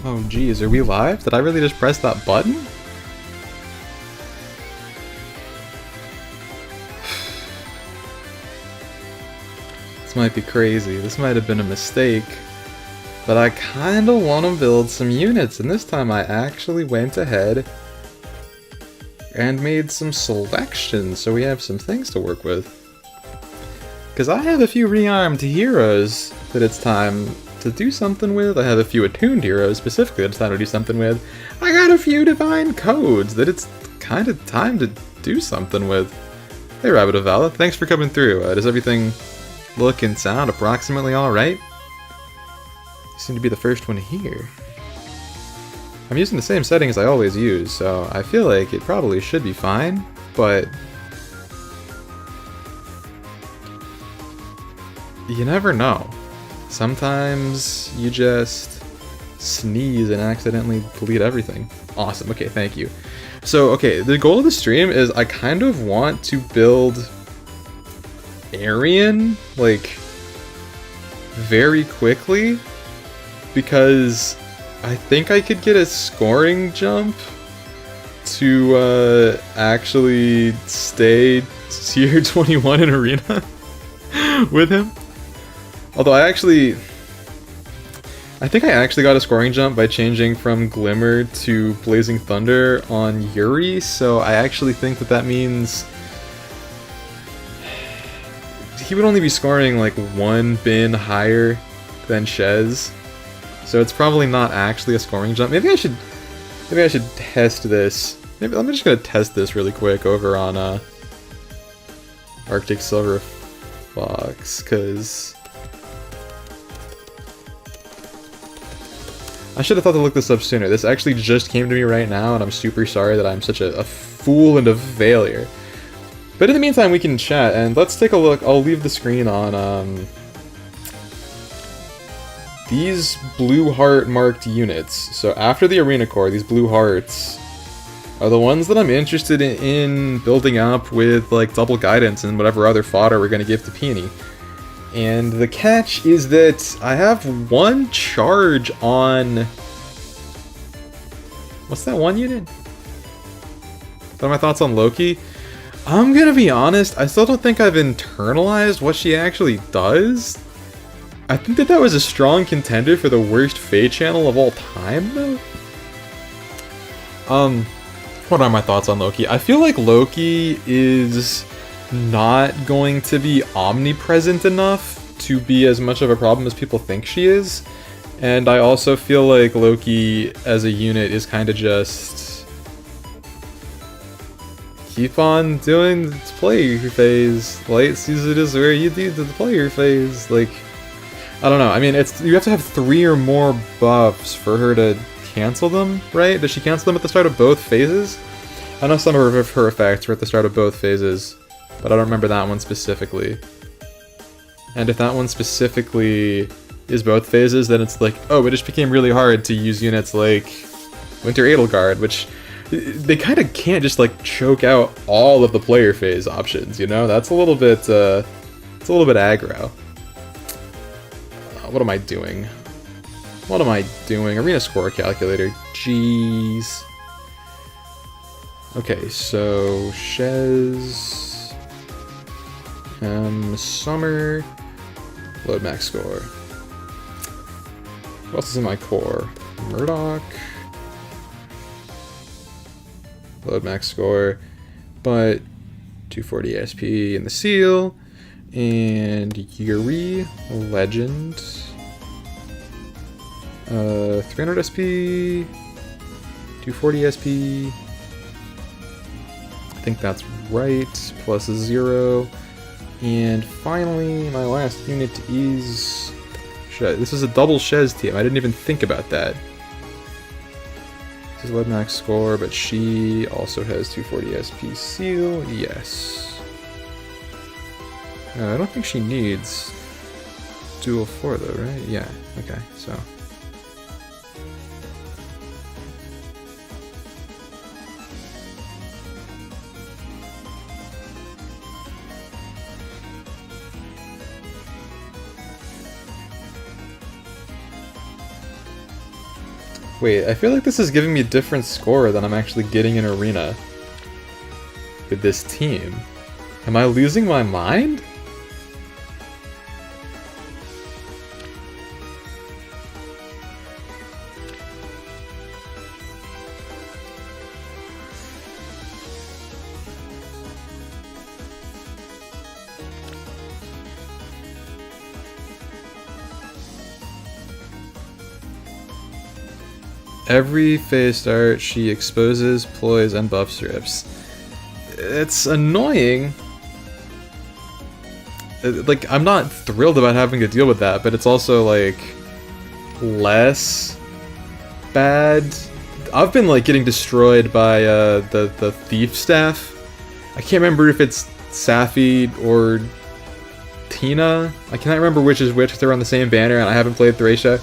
Oh geez, are we live? Did I really just press that button? This might be crazy. This might have been a mistake. But I kinda wanna build some units, and this time I actually went ahead and made some selections so we have some things to work with. Because I have a few rearmed heroes that it's time to do something with. I have a few attuned heroes specifically that it's time to do something with. I got a few divine codes that it's kind of time to do something with. Hey Rabbit of Valor, thanks for coming through. Does everything look and sound approximately alright? You seem to be the first one here. I'm using the same settings I always use, so I feel like it probably should be fine, but you never know. Sometimes you just sneeze and accidentally delete everything. Awesome, okay, thank you. So, okay, the goal of the stream is I kind of want to build Arian, like, very quickly, because I think I could get a scoring jump to actually stay tier 21 in Arena with him. Although I think I actually got a scoring jump by changing from Glimmer to Blazing Thunder on Yuri, so I actually think that that means he would only be scoring like one bin higher than Shez. So it's probably not actually a scoring jump. Maybe I should test this. Maybe I'm just gonna test this really quick over on Arctic Silver Fox, cause I should have thought to look this up sooner. This actually just came to me right now, and I'm super sorry that I'm such a fool and a failure. But in the meantime, we can chat, and let's take a look. I'll leave the screen on these blue heart marked units. So after the arena core, these blue hearts are the ones that I'm interested in building up with like double guidance and whatever other fodder we're going to give to Peony. And the catch is that I have one charge on... What's that one unit? What are my thoughts on Loki? I'm gonna be honest, I still don't think I've internalized what she actually does. I think that that was a strong contender for the worst Fade channel of all time, though. What are my thoughts on Loki? I feel like Loki is not going to be omnipresent enough to be as much of a problem as people think she is. And I also feel like Loki as a unit is kind of just keep on doing the player phase. Late season is where you do the player phase. Like, I don't know. I mean, it's you have to have 3 or more buffs for her to cancel them, right? Does she cancel them at the start of both phases? I know some of her effects were at the start of both phases, but I don't remember that one specifically. And if that one specifically is both phases, then it's like, oh, it just became really hard to use units like Winter Edelgard, which they kind of can't just like choke out all of the player phase options, you know? That's a little bit, it's a little bit aggro. What am I doing? What am I doing? Arena score calculator. Jeez. Okay, so Shez. Summer. Load max score. What else is in my core? Murdoch. Load max score. But 240 SP in the seal. And Yuri, Legend. 300 SP. 240 SP. I think that's right. Plus a 0. And finally, my last unit is Shez. This is a double Shez team. I didn't even think about that. This is load max score, but she also has 240 SP seal. Yes. I don't think she needs dual 4 though, right? Yeah. Okay. So. Wait, I feel like this is giving me a different score than I'm actually getting in Arena with this team. Am I losing my mind? Every phase start, she exposes, ploys, and buff strips. It's annoying. Like, I'm not thrilled about having to deal with that, but it's also, like, less bad. I've been, like, getting destroyed by the thief staff. I can't remember if it's Safi or Tina. I cannot remember which is which, they're on the same banner, and I haven't played Thracia.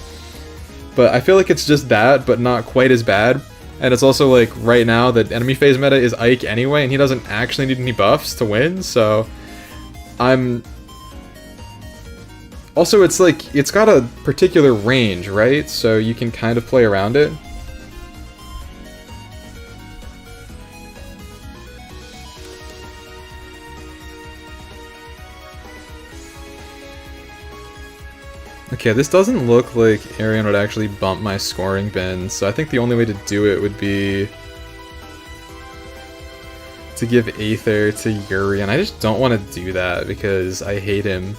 But I feel like it's just that, but not quite as bad. And it's also like, right now, the enemy phase meta is Ike anyway, and he doesn't actually need any buffs to win, so... I'm... Also, it's like, it's got a particular range, right? So you can kind of play around it. Okay, this doesn't look like Arian would actually bump my scoring bin, so I think the only way to do it would be to give Aether to Yuri, and I just don't want to do that because I hate him.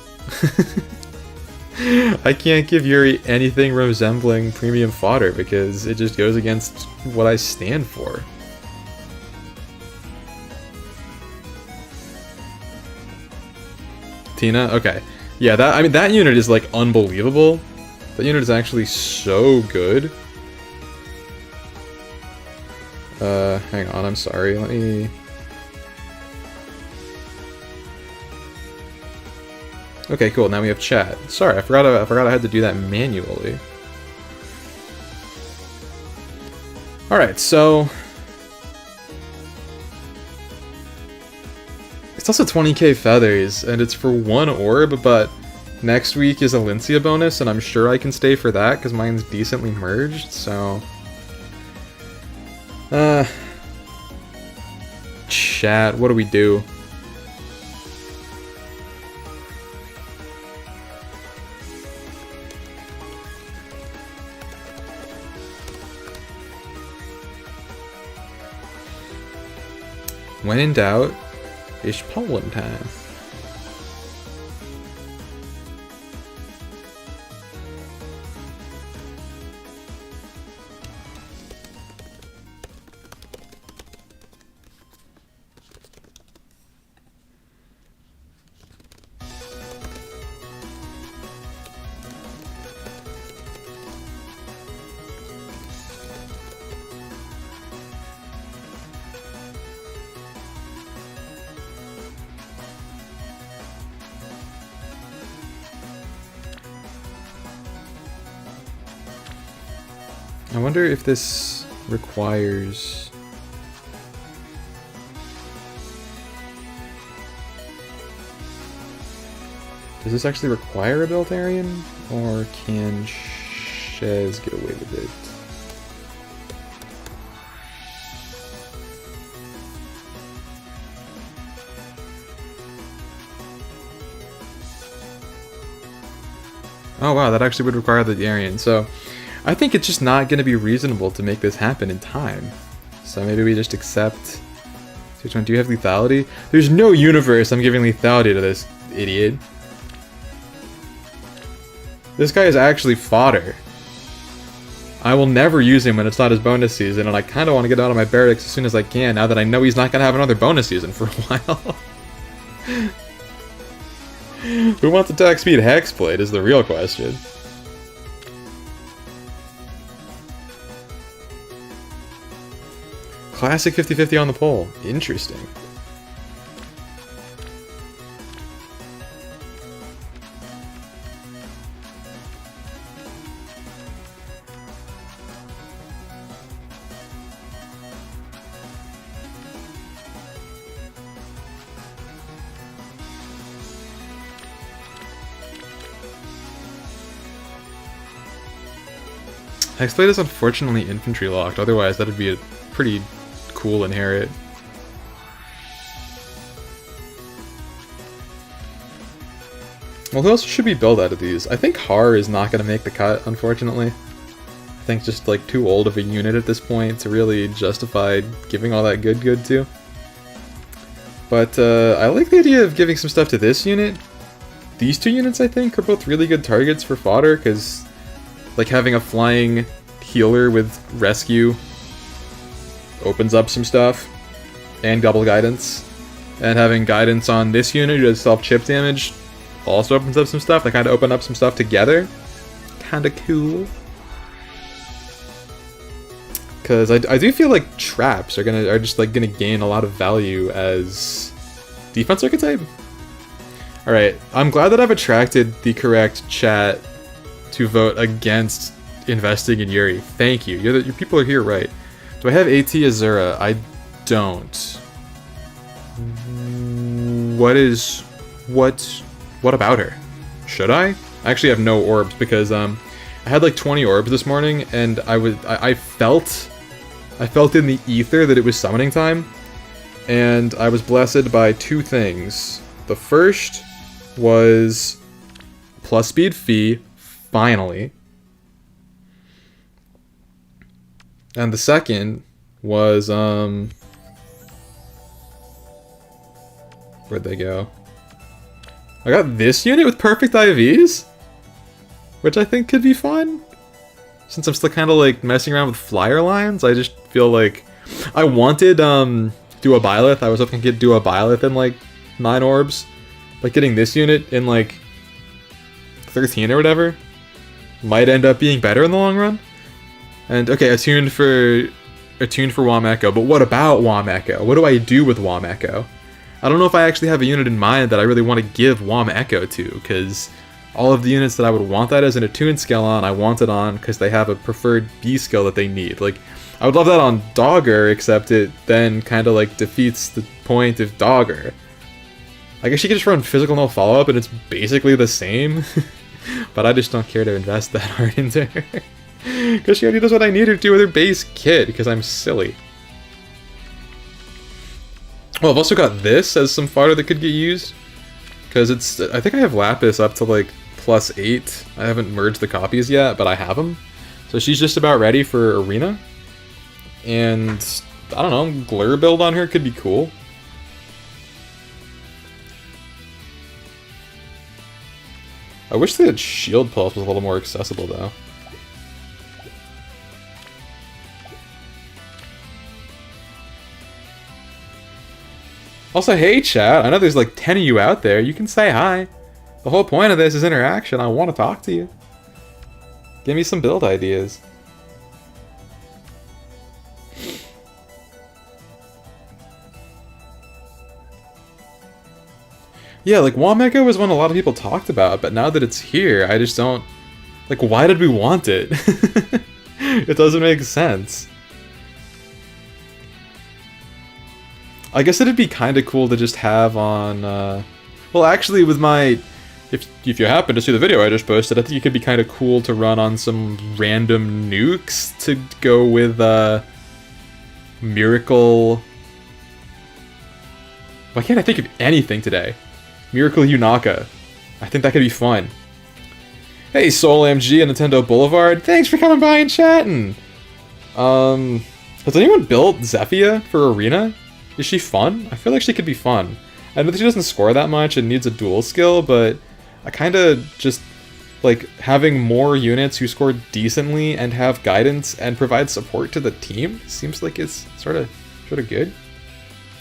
I can't give Yuri anything resembling premium fodder because it just goes against what I stand for. Tina? Okay. Yeah, that unit is, like, unbelievable. That unit is actually so good. Hang on, I'm sorry, let me... Okay, cool, now we have chat. Sorry, I forgot I had to do that manually. Alright, so... It's also 20k feathers, and it's for one orb, but next week is a Lincia bonus, and I'm sure I can stay for that, because mine's decently merged, so... Chat, what do we do? When in doubt, it's Poland time. I wonder if this requires... Does this actually require a Beltarian? Or can Shez get away with it? Oh wow, that actually would require the Aryan, so... I think it's just not going to be reasonable to make this happen in time. So maybe we just accept... Which one? Do you have lethality? There's no universe I'm giving lethality to this idiot. This guy is actually fodder. I will never use him when it's not his bonus season, and I kind of want to get out of my barracks as soon as I can, now that I know he's not going to have another bonus season for a while. Who wants attack speed hexblade is the real question. Classic 50-50 on the pole. Interesting. Hexblade is unfortunately infantry locked, otherwise that'd be a pretty cool inherit. Well, who else should we build out of these? I think Har is not going to make the cut, unfortunately. I think just like too old of a unit at this point to really justify giving all that good to. But I like the idea of giving some stuff to this unit. These two units, I think, are both really good targets for Fodder, because like having a flying healer with rescue opens up some stuff, and double guidance. And having guidance on this unit who does self-chip damage also opens up some stuff. They kind of open up some stuff together. Kind of cool. Because I do feel like traps are just like gonna gain a lot of value as defense archetype. All right, I'm glad that I've attracted the correct chat to vote against investing in Yuri. Thank you. Your people are here, right? Do I have AT Azura? I don't. What about her? Should I? I actually have no orbs because I had like 20 orbs this morning, and I felt in the ether that it was summoning time, and I was blessed by two things. The first was plus speed fee, finally. And the second was where'd they go? I got this unit with perfect IVs, which I think could be fun. Since I'm still kind of like messing around with flyer lines, I just feel like I wanted Dua Byleth. I was hoping to get Dua Byleth in like 9 orbs, but getting this unit in like 13 or whatever might end up being better in the long run. And okay, attuned for Wom-Echo, but what about Wom-Echo? What do I do with Wom-Echo? I don't know if I actually have a unit in mind that I really want to give Wom-Echo to, because all of the units that I would want that as an attuned skill on, I want it on because they have a preferred B skill that they need. Like, I would love that on Dogger, except it then kind of like defeats the point of Dogger. I guess you could just run physical no follow-up and it's basically the same, but I just don't care to invest that hard into her. Because she already does what I need her to with her base kit, because I'm silly. Well, I've also got this as some fodder that could get used. Because it's, I think I have Lapis up to like +8. I haven't merged the copies yet, but I have them. So she's just about ready for Arena. And, I don't know, Glur build on her could be cool. I wish the Shield Pulse was a little more accessible though. Also, hey chat, I know there's like 10 of you out there, you can say hi. The whole point of this is interaction, I want to talk to you. Give me some build ideas. Yeah, like Wom-Echo was one a lot of people talked about, but now that it's here, I just don't... Like, why did we want it? It doesn't make sense. I guess it'd be kind of cool to just have on, well, actually, with my... If you happen to see the video I just posted, I think it could be kind of cool to run on some random nukes to go with, Miracle... Why can't I think of anything today? Miracle Yunaka. I think that could be fun. Hey, Soul MG and Nintendo Boulevard, thanks for coming by and chatting! Has anyone built Zephia for Arena? Is she fun? I feel like she could be fun. I know that she doesn't score that much and needs a dual skill, but I kind of just like having more units who score decently and have guidance and provide support to the team seems like it's sort of good.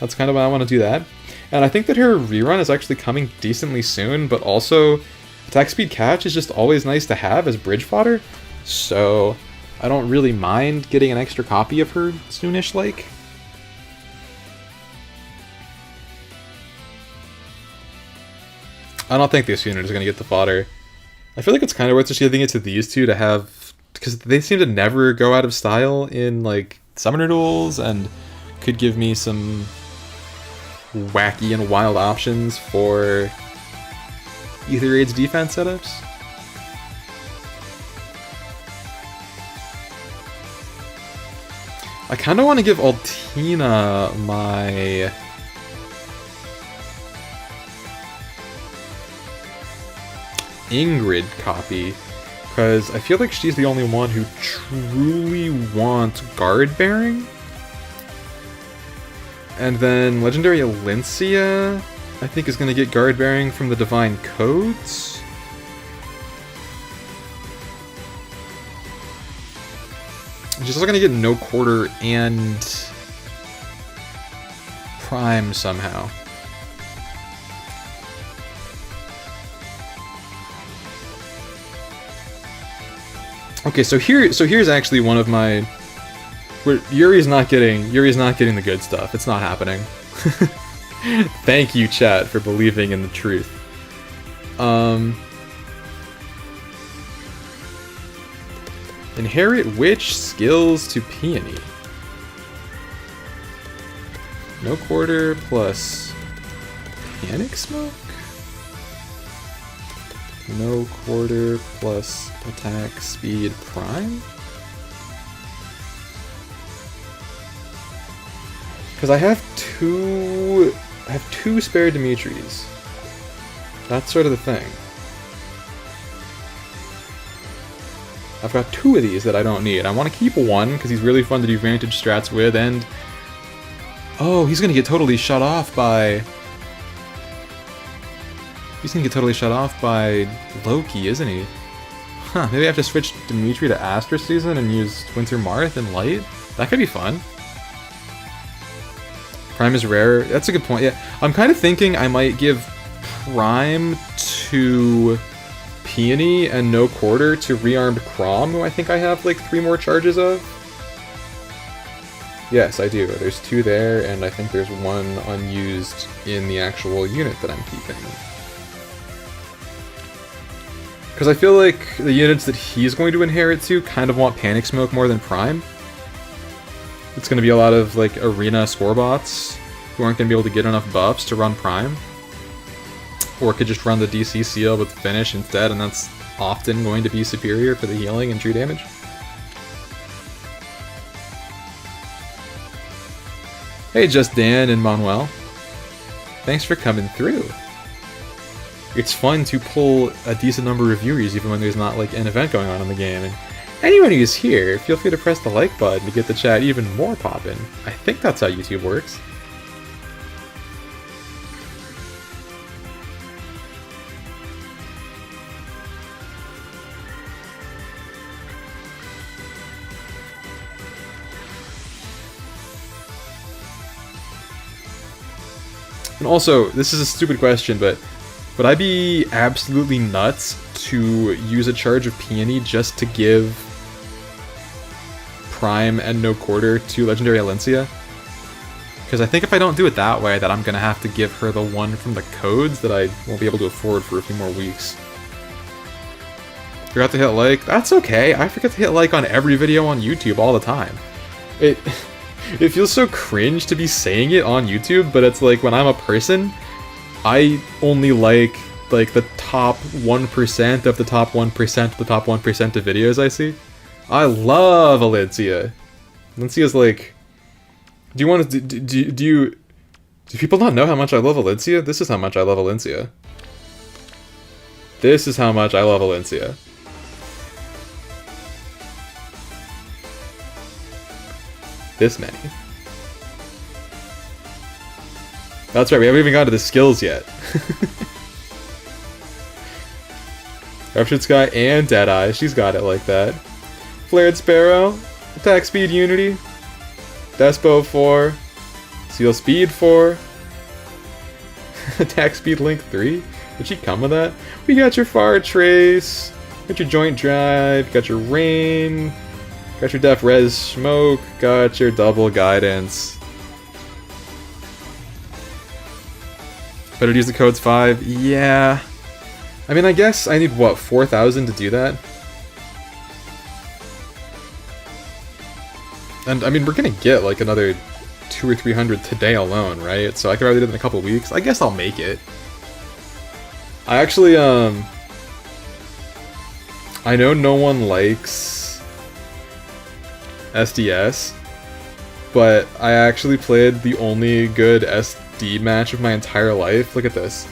That's kind of why I want to do that. And I think that her rerun is actually coming decently soon, but also attack speed catch is just always nice to have as bridge fodder, so I don't really mind getting an extra copy of her soonish like. I don't think this unit is going to get the fodder. I feel like it's kind of worth just giving it to these two to have, because they seem to never go out of style in like summoner duels and could give me some wacky and wild options for Ether Raid's defense setups. I kind of want to give Altina my... Ingrid copy, because I feel like she's the only one who truly wants guard bearing. And then Legendary Alencia, I think, is going to get guard bearing from the Divine Codes. She's also going to get no quarter and Prime somehow. Okay, so here's actually one of my... Where Yuri's not getting the good stuff. It's not happening. Thank you, chat, for believing in the truth. Inherit which skills to Peony? No quarter plus Panic Smoke? No quarter plus attack speed prime? Because I have two spare Dimitris. That's sort of the thing. I've got two of these that I don't need. I want to keep one because he's really fun to do Vantage strats with, and... Oh, he's gonna get totally shut off by... He's gonna get totally shut off by Loki, isn't he? Huh, maybe I have to switch Dimitri to Astra Season and use Winter Marth and Light? That could be fun. Prime is rare. That's a good point, yeah. I'm kind of thinking I might give Prime to Peony and no quarter to Rearmed Crom, who I think I have like 3 more charges of. Yes, I do. There's 2 there, and I think there's 1 unused in the actual unit that I'm keeping. Because I feel like the units that he's going to inherit to kind of want Panic Smoke more than Prime. It's going to be a lot of like arena scorebots who aren't going to be able to get enough buffs to run Prime. Or could just run the DC seal with Finish instead, and that's often going to be superior for the healing and true damage. Hey, Just Dan and Manuel. Thanks for coming through. It's fun to pull a decent number of viewers even when there's not like an event going on in the game. And anyone who's here, feel free to press the like button to get the chat even more poppin'. I think that's how YouTube works. And also, this is a stupid question, but would I be absolutely nuts to use a charge of Peony just to give Prime and no quarter to Legendary Alencia? Because I think if I don't do it that way, that I'm going to have to give her the one from the codes that I won't be able to afford for a few more weeks. Forgot to hit like? That's okay, I forget to hit like on every video on YouTube all the time. It feels so cringe to be saying it on YouTube, but it's like when I'm a person, I only like the top 1% of the top 1% of the top 1% of videos I see. I love Alencia. Alencia's like... Do you want to... Do people not know how much I love Alencia? This is how much I love Alencia. This is how much I love Alencia. This many. That's right, we haven't even got to the skills yet. Raptured Sky and Deadeye, she's got it like that. Flared Sparrow, Attack Speed Unity, Despo 4, Seal Speed 4, Attack Speed Link 3? Did she come with that? We got your Far Trace, got your Joint Drive, got your Rain, got your Def Res Smoke, got your Double Guidance. Better to use the codes 5? Yeah. I mean, I guess I need, what, 4,000 to do that? And, I mean, we're gonna get, like, another 200 or 300 today alone, right? So I could already do it in a couple weeks. I guess I'll make it. I actually, I know no one likes SDS, but I actually played the only good SD match of my entire life. Look at this.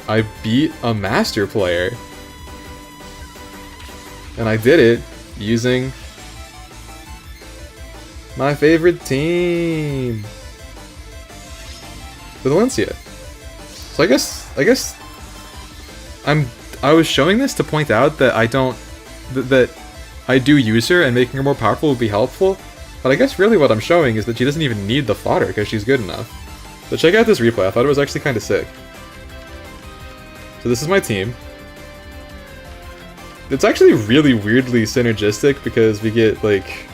I beat a master player. And I did it using my favorite team. With Valencia. So I guess I was showing this to point out that that I do use her and making her more powerful would be helpful, but I guess really what I'm showing is that she doesn't even need the fodder because she's good enough. So check out this replay, I thought it was actually kind of sick. So this is my team. It's actually really weirdly synergistic because we get like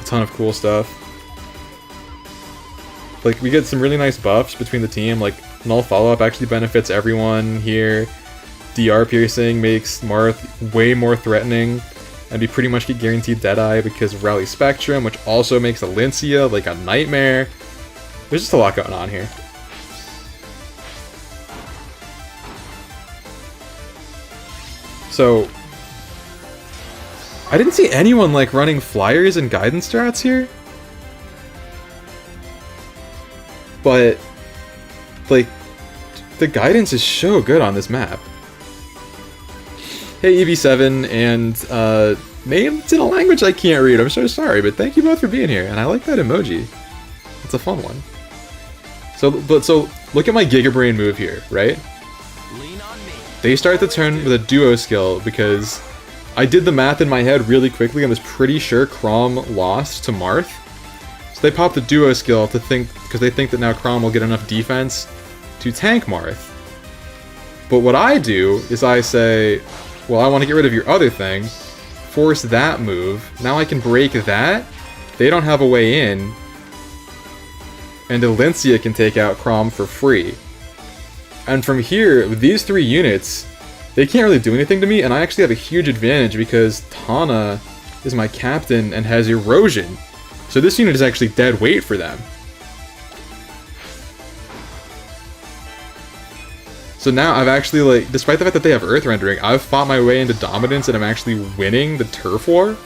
a ton of cool stuff. Like, we get some really nice buffs between the team, like, null follow-up actually benefits everyone here. DR piercing makes Marth way more threatening, and we pretty much get guaranteed Deadeye because of Rally Spectrum, which also makes Alencia like a nightmare. There's just a lot going on here. So, I didn't see anyone like running flyers and guidance strats here. But, like, the guidance is so good on this map. Hey, EV7 and names in a language I can't read. I'm so sorry, but thank you both for being here. And I like that emoji. It's a fun one. So look at my Giga Brain move here, right? They start the turn with a duo skill because I did the math in my head really quickly and was pretty sure Chrom lost to Marth. So they pop the duo skill to think, because they think that now Chrom will get enough defense to tank Marth. But what I do is I say, well, I want to get rid of your other thing, force that move, now I can break that, they don't have a way in, and Alencia can take out Chrom for free. And from here, with these three units, they can't really do anything to me, and I actually have a huge advantage because Tana is my captain and has erosion. So this unit is actually dead weight for them. So now I've actually, like, despite the fact that they have Earth Rendering, I've fought my way into dominance and I'm actually winning the turf war.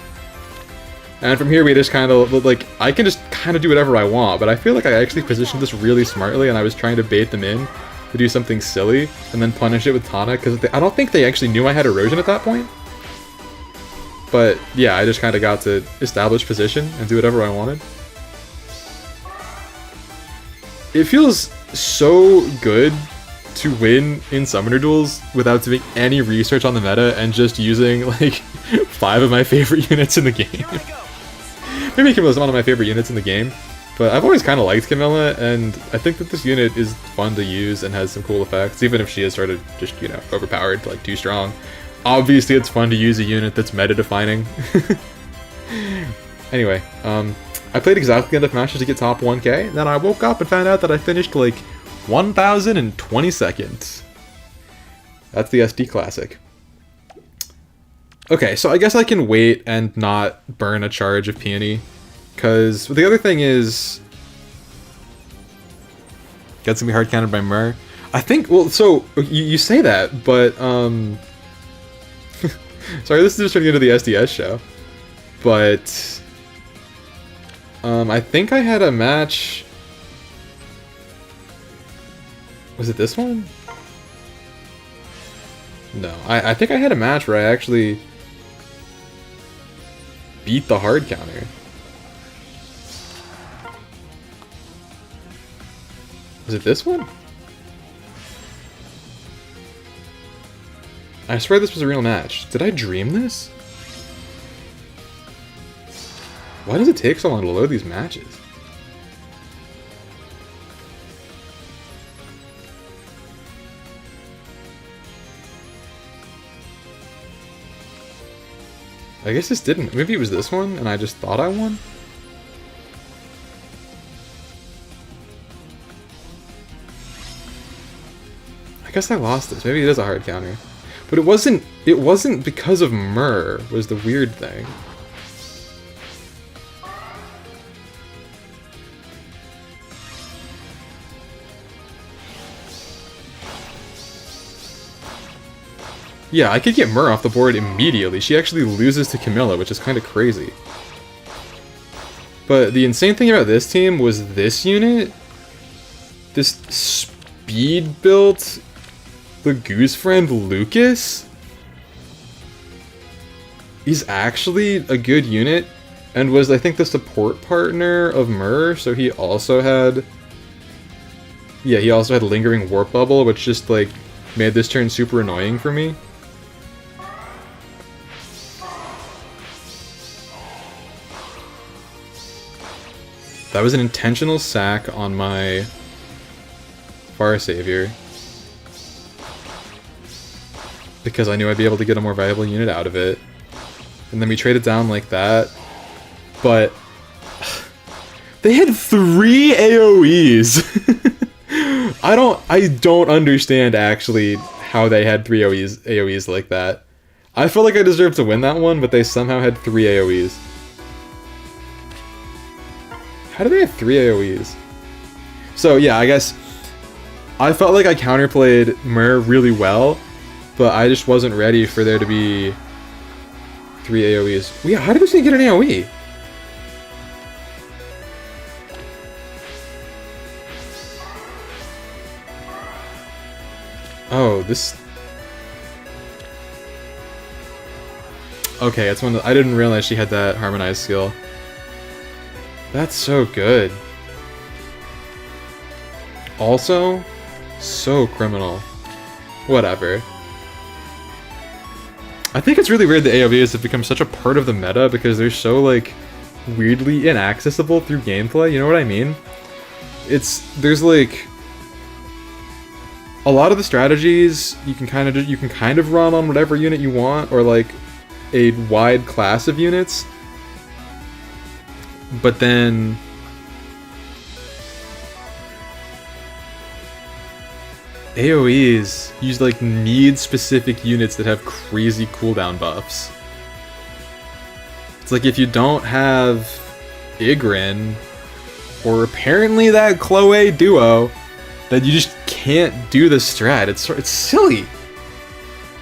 And from here we just kind of, like, I can just kind of do whatever I want, but I feel like I actually positioned this really smartly and I was trying to bait them in to do something silly and then punish it with Tana, because I don't think they actually knew I had erosion at that point. But yeah, I just kind of got to establish position and do whatever I wanted. It feels so good to win in Summoner Duels without doing any research on the meta and just using like 5 of my favorite units in the game. Maybe Camilla's one of my favorite units in the game, but I've always kind of liked Camilla, and I think that this unit is fun to use and has some cool effects, even if she is sort of just, you know, overpowered, like too strong. Obviously, it's fun to use a unit that's meta-defining. Anyway, I played exactly enough matches to get top 1k, then I woke up and found out that I finished like 1,022nd. That's the SD Classic. Okay, so I guess I can wait and not burn a charge of Peony, because the other thing is, gets gonna be hard countered by Mur. I think, well, so you say that, but sorry, this is just turning into the SDS show, but I think I had a match. Was it this one? No, I think I had a match where I actually beat the hard counter. Was it this one? I swear this was a real match. Did I dream this? Why does it take so long to load these matches? I guess this didn't. Maybe it was this one and I just thought I won? I guess I lost this. Maybe it is a hard counter. But it wasn't because of Mur, was the weird thing. Yeah, I could get Mur off the board immediately. She actually loses to Camilla, which is kind of crazy. But the insane thing about this team was this unit, this speed built the Goose Friend Lucas. He's actually a good unit, and was, I think, the support partner of Myrrh, so he also had... Yeah, he also had Lingering Warp Bubble, which just, like, made this turn super annoying for me. That was an intentional sack on my Far Savior, because I knew I'd be able to get a more valuable unit out of it. And then we traded down like that, but they had 3 AoEs. I don't understand actually how they had 3 AoEs like that. I felt like I deserved to win that one, but they somehow had 3 AoEs. How do they have 3 AoEs? So yeah, I guess I felt like I counterplayed Myrrh really well, but I just wasn't ready for there to be 3 AoEs. Yeah, how did this thing get an AoE? Oh, this... Okay, it's one that I didn't realize she had that harmonized skill. That's so good. Also, so criminal. Whatever. I think it's really weird that AoVs have become such a part of the meta because they're so, like, weirdly inaccessible through gameplay, you know what I mean? There's, like... A lot of the strategies you can kind of run on whatever unit you want, or, like, a wide class of units. But then... AoEs use, like, need-specific units that have crazy cooldown buffs. It's like, if you don't have Igrin, or apparently that Chloe duo, then you just can't do the strat. It's silly!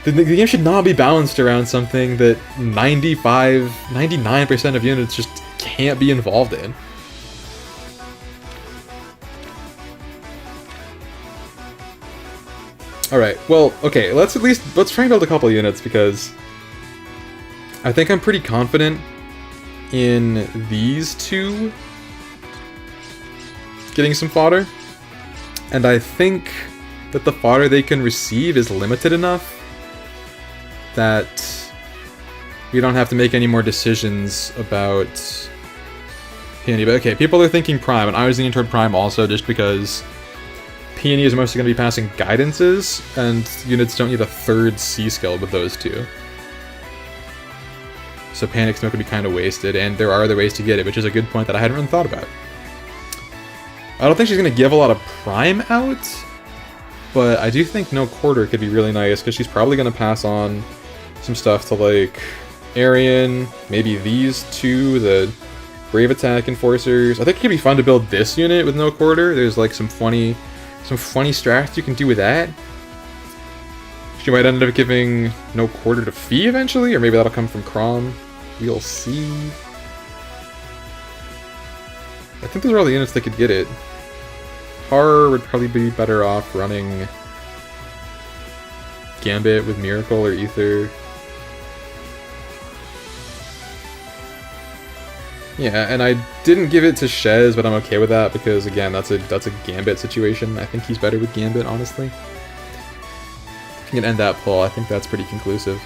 The game should not be balanced around something that 99% of units just can't be involved in. Alright, well, okay, let's try and build a couple units, because I think I'm pretty confident in these two getting some fodder. And I think that the fodder they can receive is limited enough that we don't have to make any more decisions about Peony. But okay, people are thinking Prime, and I was leaning toward Prime also, just because Peony is mostly going to be passing guidances, and units don't need a third C skill with those two. So Panic Smoke would be kind of wasted, and there are other ways to get it, which is a good point that I hadn't really thought about. I don't think she's going to give a lot of Prime out, but I do think no quarter could be really nice, because she's probably going to pass on some stuff to, like, Arian, maybe these two, the Brave Attack Enforcers. I think it could be fun to build this unit with no quarter. There's, like, some funny strats you can do with that. She might end up giving no quarter to Fee eventually, or maybe that'll come from Crom. We'll see. I think those are all the units that could get it. Horror would probably be better off running Gambit with Miracle or Ether. Yeah, and I didn't give it to Shez, but I'm okay with that because, again, that's a Gambit situation. I think he's better with Gambit, honestly. If you can end that poll, I think that's pretty conclusive.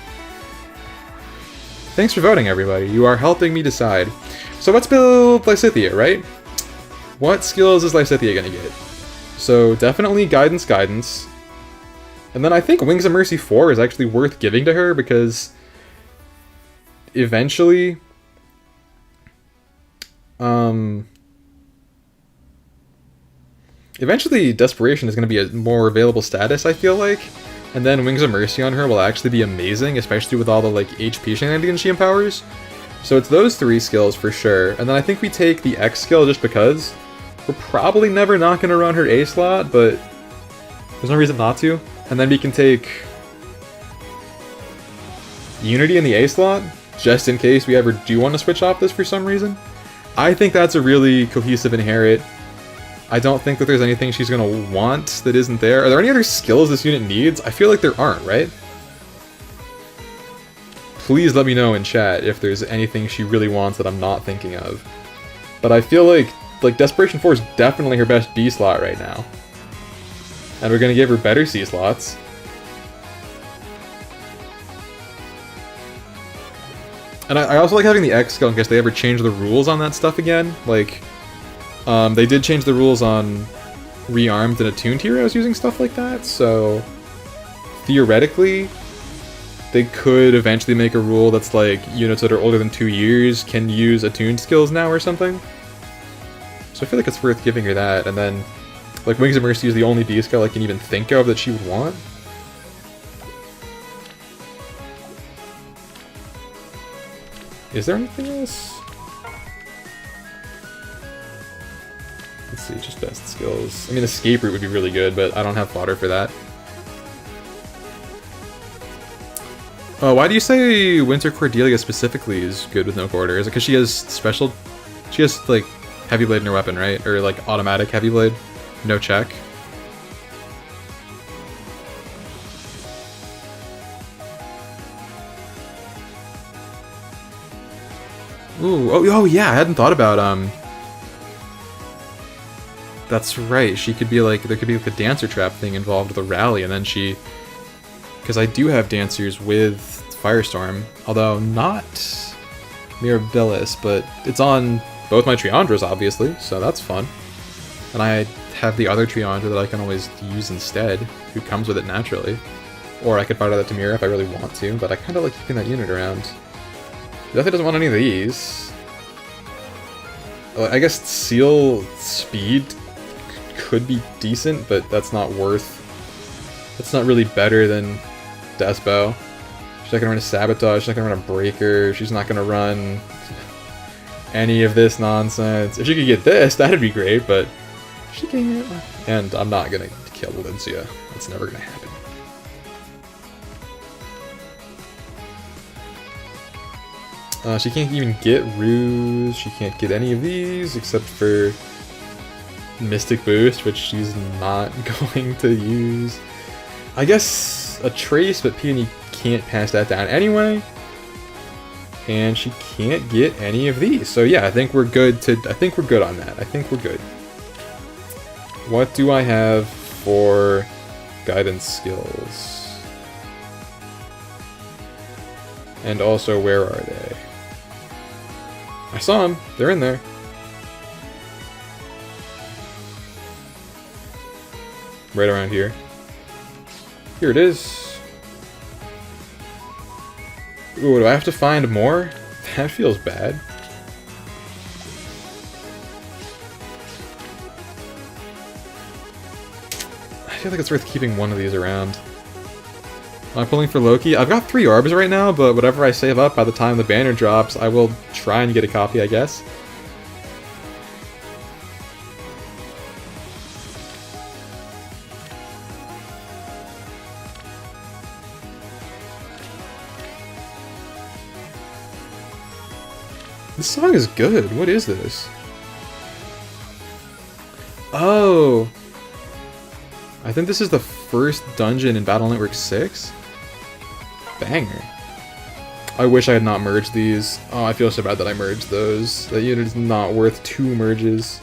Thanks for voting, everybody. You are helping me decide. So let's build Lysithea, right? What skills is Lysithea gonna get? So definitely Guidance. And then I think Wings of Mercy 4 is actually worth giving to her because eventually... Eventually, Desperation is going to be a more available status, I feel like. And then Wings of Mercy on her will actually be amazing, especially with all the, like, HP shenanigans she empowers. So it's those 3 skills for sure. And then I think we take the X skill just because. We're probably never not going to run her A slot, but there's no reason not to. And then we can take Unity in the A slot, just in case we ever do want to switch off this for some reason. I think that's a really cohesive inherit. I don't think that there's anything she's gonna want that isn't there. Are there any other skills this unit needs? I feel like there aren't, right? Please let me know in chat if there's anything she really wants that I'm not thinking of. But I feel like Desperation 4 is definitely her best B slot right now. And we're gonna give her better C slots. And I also like having the X skill in case they ever change the rules on that stuff again. Like, they did change the rules on Rearmed and Attuned Heroes using stuff like that, so theoretically, they could eventually make a rule that's like, units that are older than 2 years can use Attuned skills now or something. So I feel like it's worth giving her that, and then, like, Wings of Mercy is the only B skill I can even think of that she would want. Is there anything else? Let's see, just best skills. I mean, Escape Route would be really good, but I don't have fodder for that. Why do you say Winter Cordelia specifically is good with no quarter? Is it because she has special... She has, like, Heavy Blade in her weapon, right? Or, like, automatic Heavy Blade? No check? Ooh, oh yeah, I hadn't thought about, that's right, she could be like, there could be like a dancer trap thing involved with a rally, and then she... Because I do have dancers with Firestorm, although not Mirabilis, but it's on both my Triandras, obviously, so that's fun. And I have the other Triandra that I can always use instead, who comes with it naturally. Or I could fire that to Mira if I really want to, but I kind of like keeping that unit around. Definitely doesn't want any of these. I guess Seal Speed could be decent, but that's not worth... That's not really better than Despo. She's not gonna run a Sabotage, she's not gonna run a Breaker, she's not gonna run any of this nonsense. If she could get this, that'd be great, but she can't. And I'm not gonna kill Valencia. That's never gonna happen. She can't even get Ruse, she can't get any of these except for Mystic Boost, which she's not going to use. I guess a Trace, but Peony can't pass that down anyway. And she can't get any of these. So yeah, I think we're good on that. I think we're good. What do I have for guidance skills? And also, where are they? I saw them. They're in there. Right around here. Here it is. Ooh, do I have to find more? That feels bad. I feel like it's worth keeping one of these around. I'm pulling for Loki. I've got 3 orbs right now, but whatever I save up by the time the banner drops, I will try and get a copy, I guess. This song is good. What is this? Oh! I think this is the first dungeon in Battle Network 6? Banger. I wish I had not merged these. Oh, I feel so bad that I merged those. That unit is not worth 2 merges.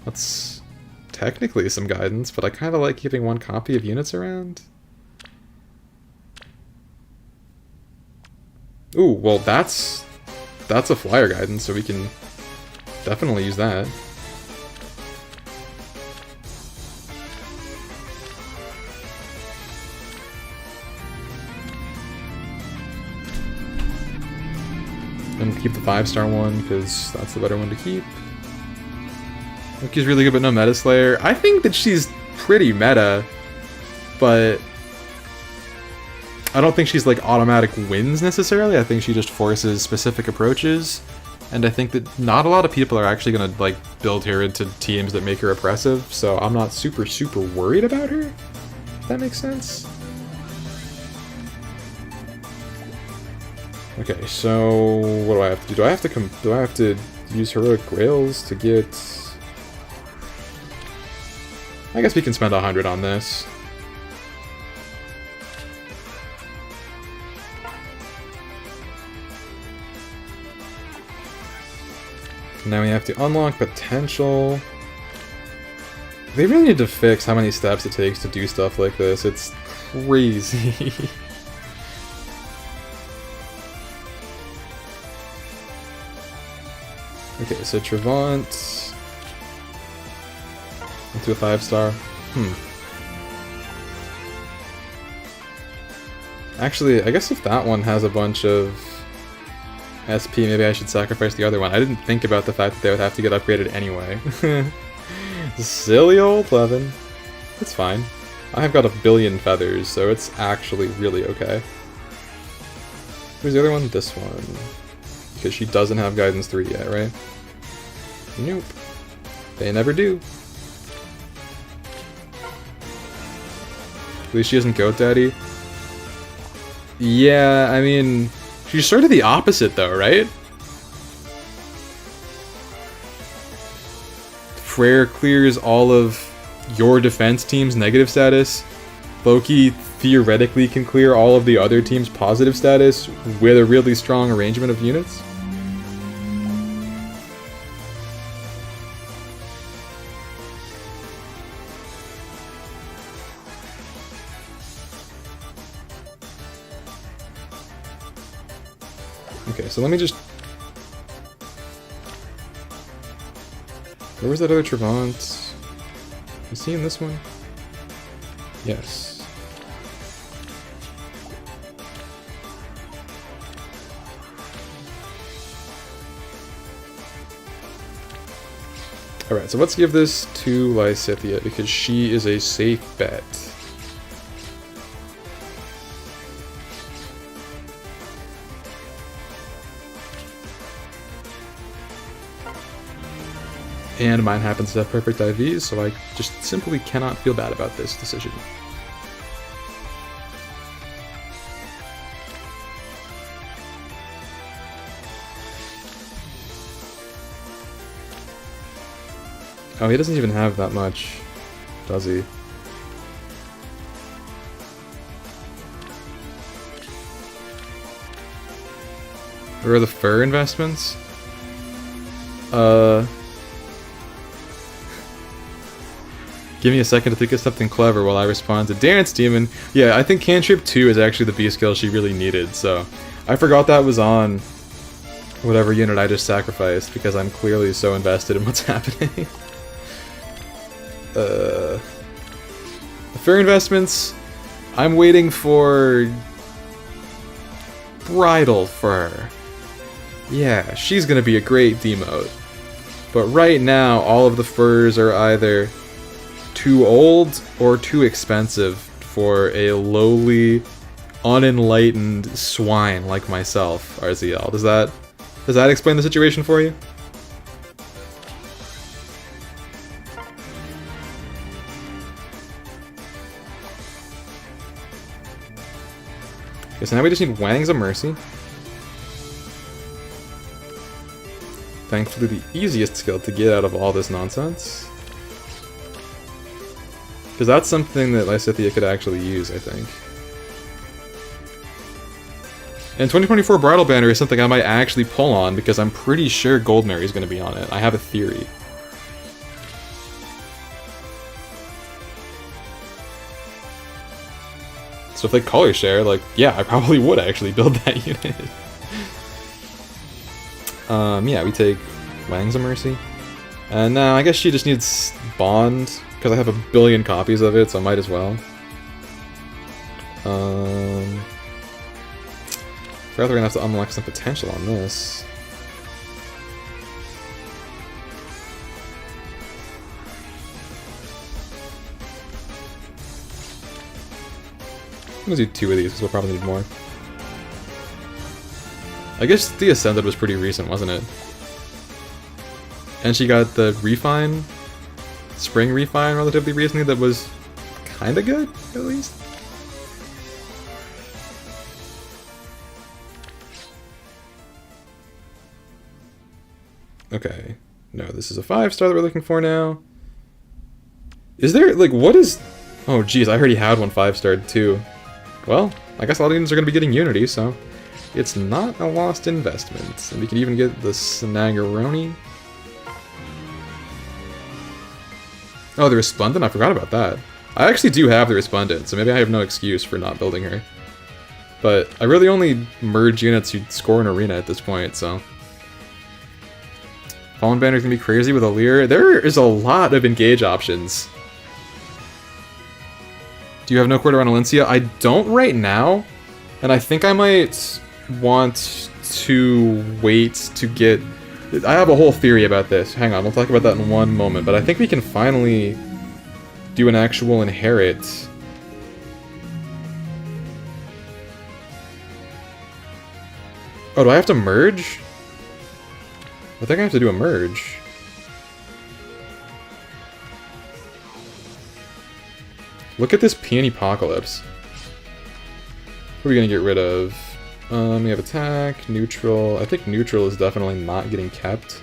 That's technically some guidance, but I kind of like keeping 1 copy of units around. Ooh, well that's a flyer guidance, so we can definitely use that. And keep the 5-star one, because that's the better one to keep. Loki's really good, but no Meta Slayer. I think that she's pretty meta, but I don't think she's like automatic wins necessarily. I think she just forces specific approaches, and I think that not a lot of people are actually gonna like build her into teams that make her oppressive, so I'm not super worried about her, if that makes sense. Okay, so what do I have to do? Do I have to use heroic grails to get? I guess we can spend 100 on this. Now we have to unlock potential. They really need to fix how many steps it takes to do stuff like this. It's crazy. Okay, so Trevant into a 5-star. Actually, I guess if that one has a bunch of SP, maybe I should sacrifice the other one. I didn't think about the fact that they would have to get upgraded anyway. Silly old Levin. It's fine. I have got 1 billion feathers, so it's actually really okay. Who's the other one? This one. Because she doesn't have Guidance 3 yet, right? Nope. They never do. At least she isn't Goat Daddy. Yeah, I mean, she's sort of the opposite though, right? Freyr clears all of your defense team's negative status. Loki theoretically can clear all of the other team's positive status with a really strong arrangement of units. Okay, so let me just... Where was that other Trevant? Is he in this one? Yes. Alright, so let's give this to Lysithea because she is a safe bet. And mine happens to have perfect IVs, so I just simply cannot feel bad about this decision. Oh, he doesn't even have that much, does he? Where are the fur investments? Give me a second to think of something clever while I respond to Dance Demon. Yeah, I think Cantrip 2 is actually the B skill she really needed, so I forgot that was on whatever unit I just sacrificed because I'm clearly so invested in what's happening. The fur investments, I'm waiting for Bridal Fur. Yeah, she's gonna be a great demote. But right now, all of the furs are either too old or too expensive for a lowly, unenlightened swine like myself, RZL. Does that explain the situation for you? Okay, so now we just need Wangs of Mercy. Thankfully the easiest skill to get out of all this nonsense. Because that's something that Lysithea could actually use, I think. And 2024 Bridal Banner is something I might actually pull on because I'm pretty sure Goldmary is going to be on it. I have a theory. So if they color share, like, yeah, I probably would actually build that unit. Yeah, we take Wangs of Mercy. And now I guess she just needs Bond. Because I have 1 billion copies of it, so I might as well. Rather gonna have to unlock some potential on this. I'm gonna do 2 of these, because we'll probably need more. I guess the Ascended was pretty recent, wasn't it? And she got the Refine? Spring Refine relatively recently that was kinda good, at least. Okay. No, this is a 5-star that we're looking for now. Is there, like, what is... Oh, geez, I already had one 5-starred too. Well, I guess all the units are going to be getting Unity, so... It's not a lost investment. And we can even get the Snaggeroni. Oh, the Resplendent? I forgot about that. I actually do have the Resplendent, so maybe I have no excuse for not building her. But I really only merge units who score an arena at this point, so... Fallen Banner's gonna be crazy with Alir. There is a lot of engage options. Do you have no quarter on Alencia? I don't right now, and I think I might want to wait to get... I have a whole theory about this. Hang on, we'll talk about that in one moment, but I think we can finally do an actual inherit. Oh, do I have to merge? I think I have to do a merge. Look at this Peony Apocalypse. What are we gonna get rid of? We have attack, neutral. I think neutral is definitely not getting kept.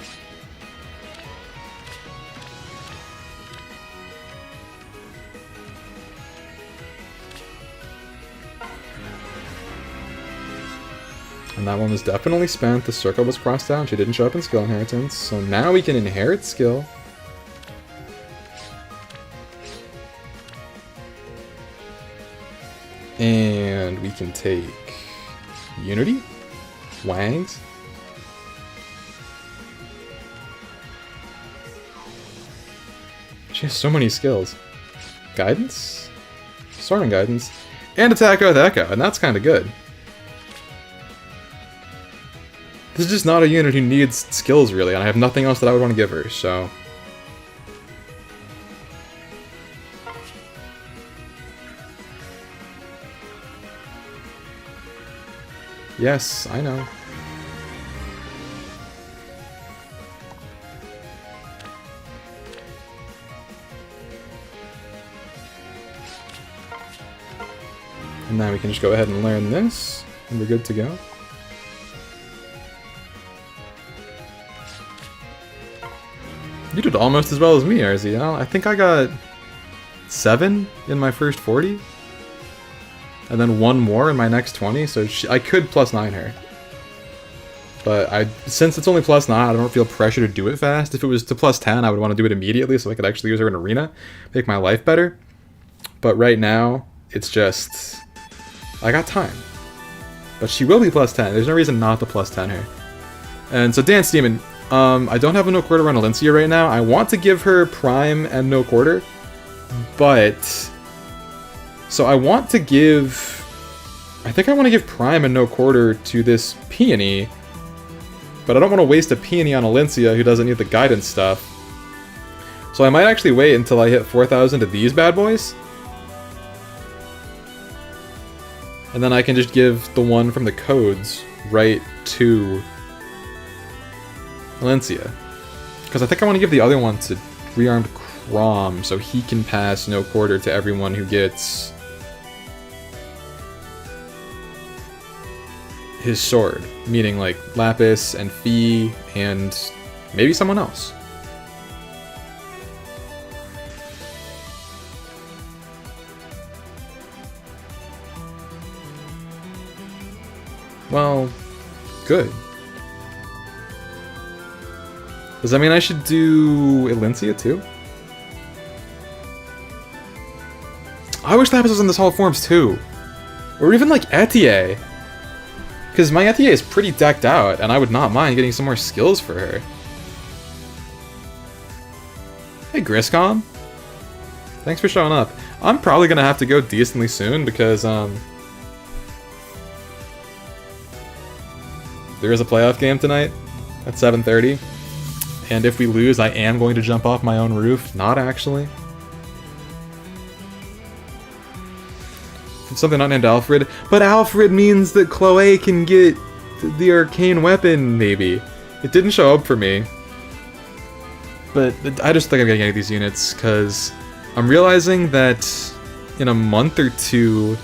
And that one was definitely spent. The circle was crossed out. She didn't show up in skill inheritance. So now we can inherit skill. And we can take Unity, Wangs. She has so many skills. Guidance? Soaring Guidance. And Attack with Echo, and that's kind of good. This is just not a unit who needs skills, really, and I have nothing else that I would want to give her, so... Yes, I know. And now we can just go ahead and learn this, and we're good to go. You did almost as well as me, RZL. I think I got 7 in my first 40. And then 1 more in my next 20, so I could +9 her. But since it's only +9, I don't feel pressure to do it fast. If it was to +10, I would want to do it immediately so I could actually use her in arena, make my life better. But right now, it's just... I got time. But she will be +10. There's no reason not to +10 her. And so Dance Demon, I don't have a no quarter on Alencia right now. I want to give her Prime and no quarter, but... So I want to give... I think I want to give Prime and no quarter to this Peony, but I don't want to waste a Peony on Alencia who doesn't need the guidance stuff. So I might actually wait until I hit 4,000 to these bad boys. And then I can just give the one from the codes right to Alencia. Because I think I want to give the other one to Rearmed Crom so he can pass no quarter to everyone who gets... his sword, meaning like Lapis and Fee and maybe someone else. Well, good. Does that mean I should do Alencia too? I wish Lapis was in this Hall of Forms too. Or even like Etier. Because my Etier is pretty decked out, and I would not mind getting some more skills for her. Hey, Griscom. Thanks for showing up. I'm probably going to have to go decently soon, because, there is a playoff game tonight at 7:30. And if we lose, I am going to jump off my own roof. Not actually. Something not named Alfred, but Alfred means that Chloe can get the arcane weapon, maybe. It didn't show up for me. But I just think I'm getting any of these units, because I'm realizing that in a month or two,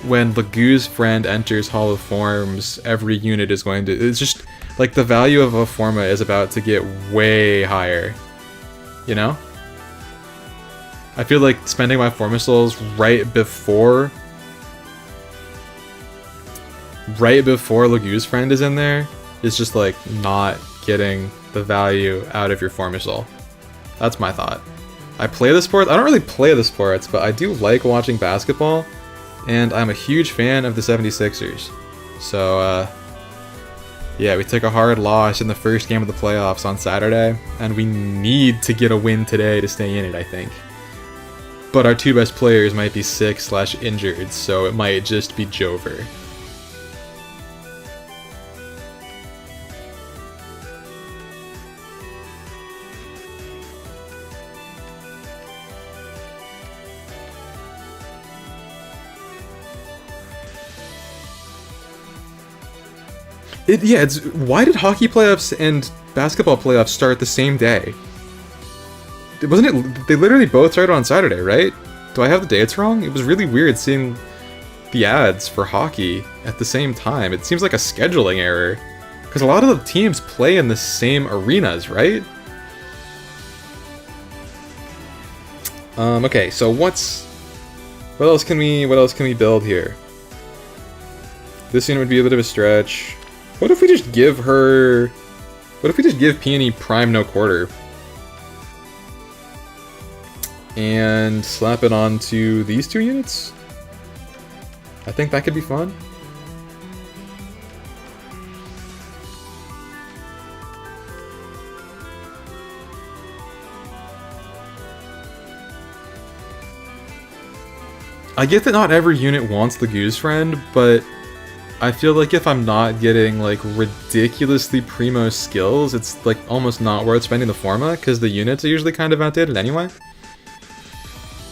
when Lagu's friend enters Hall of Forms, every unit is going to... It's just... Like, the value of a forma is about to get way higher. You know? I feel like spending my forma souls right before Lagu's friend is in there is just like not getting the value out of your forma soul. That's my thought. I play the sports. I don't really play the sports, but I do like watching basketball, and I'm a huge fan of the 76ers. So, yeah, we took a hard loss in the first game of the playoffs on Saturday, and we need to get a win today to stay in it, I think. But our two best players might be sick/injured, so it might just be Jover. Why did hockey playoffs and basketball playoffs start the same day? Wasn't it? They literally both started on Saturday, right? Do I have the dates wrong? It was really weird seeing the ads for hockey at the same time. It seems like a scheduling error, because a lot of the teams play in the same arenas, right? Okay, so what else can we build here? This unit would be a bit of a stretch. What if we just give Peony Prime no quarter? And slap it onto these two units? I think that could be fun. I get that not every unit wants the Goose Friend, but I feel like if I'm not getting like ridiculously primo skills, it's like almost not worth spending the forma, because the units are usually kind of outdated anyway.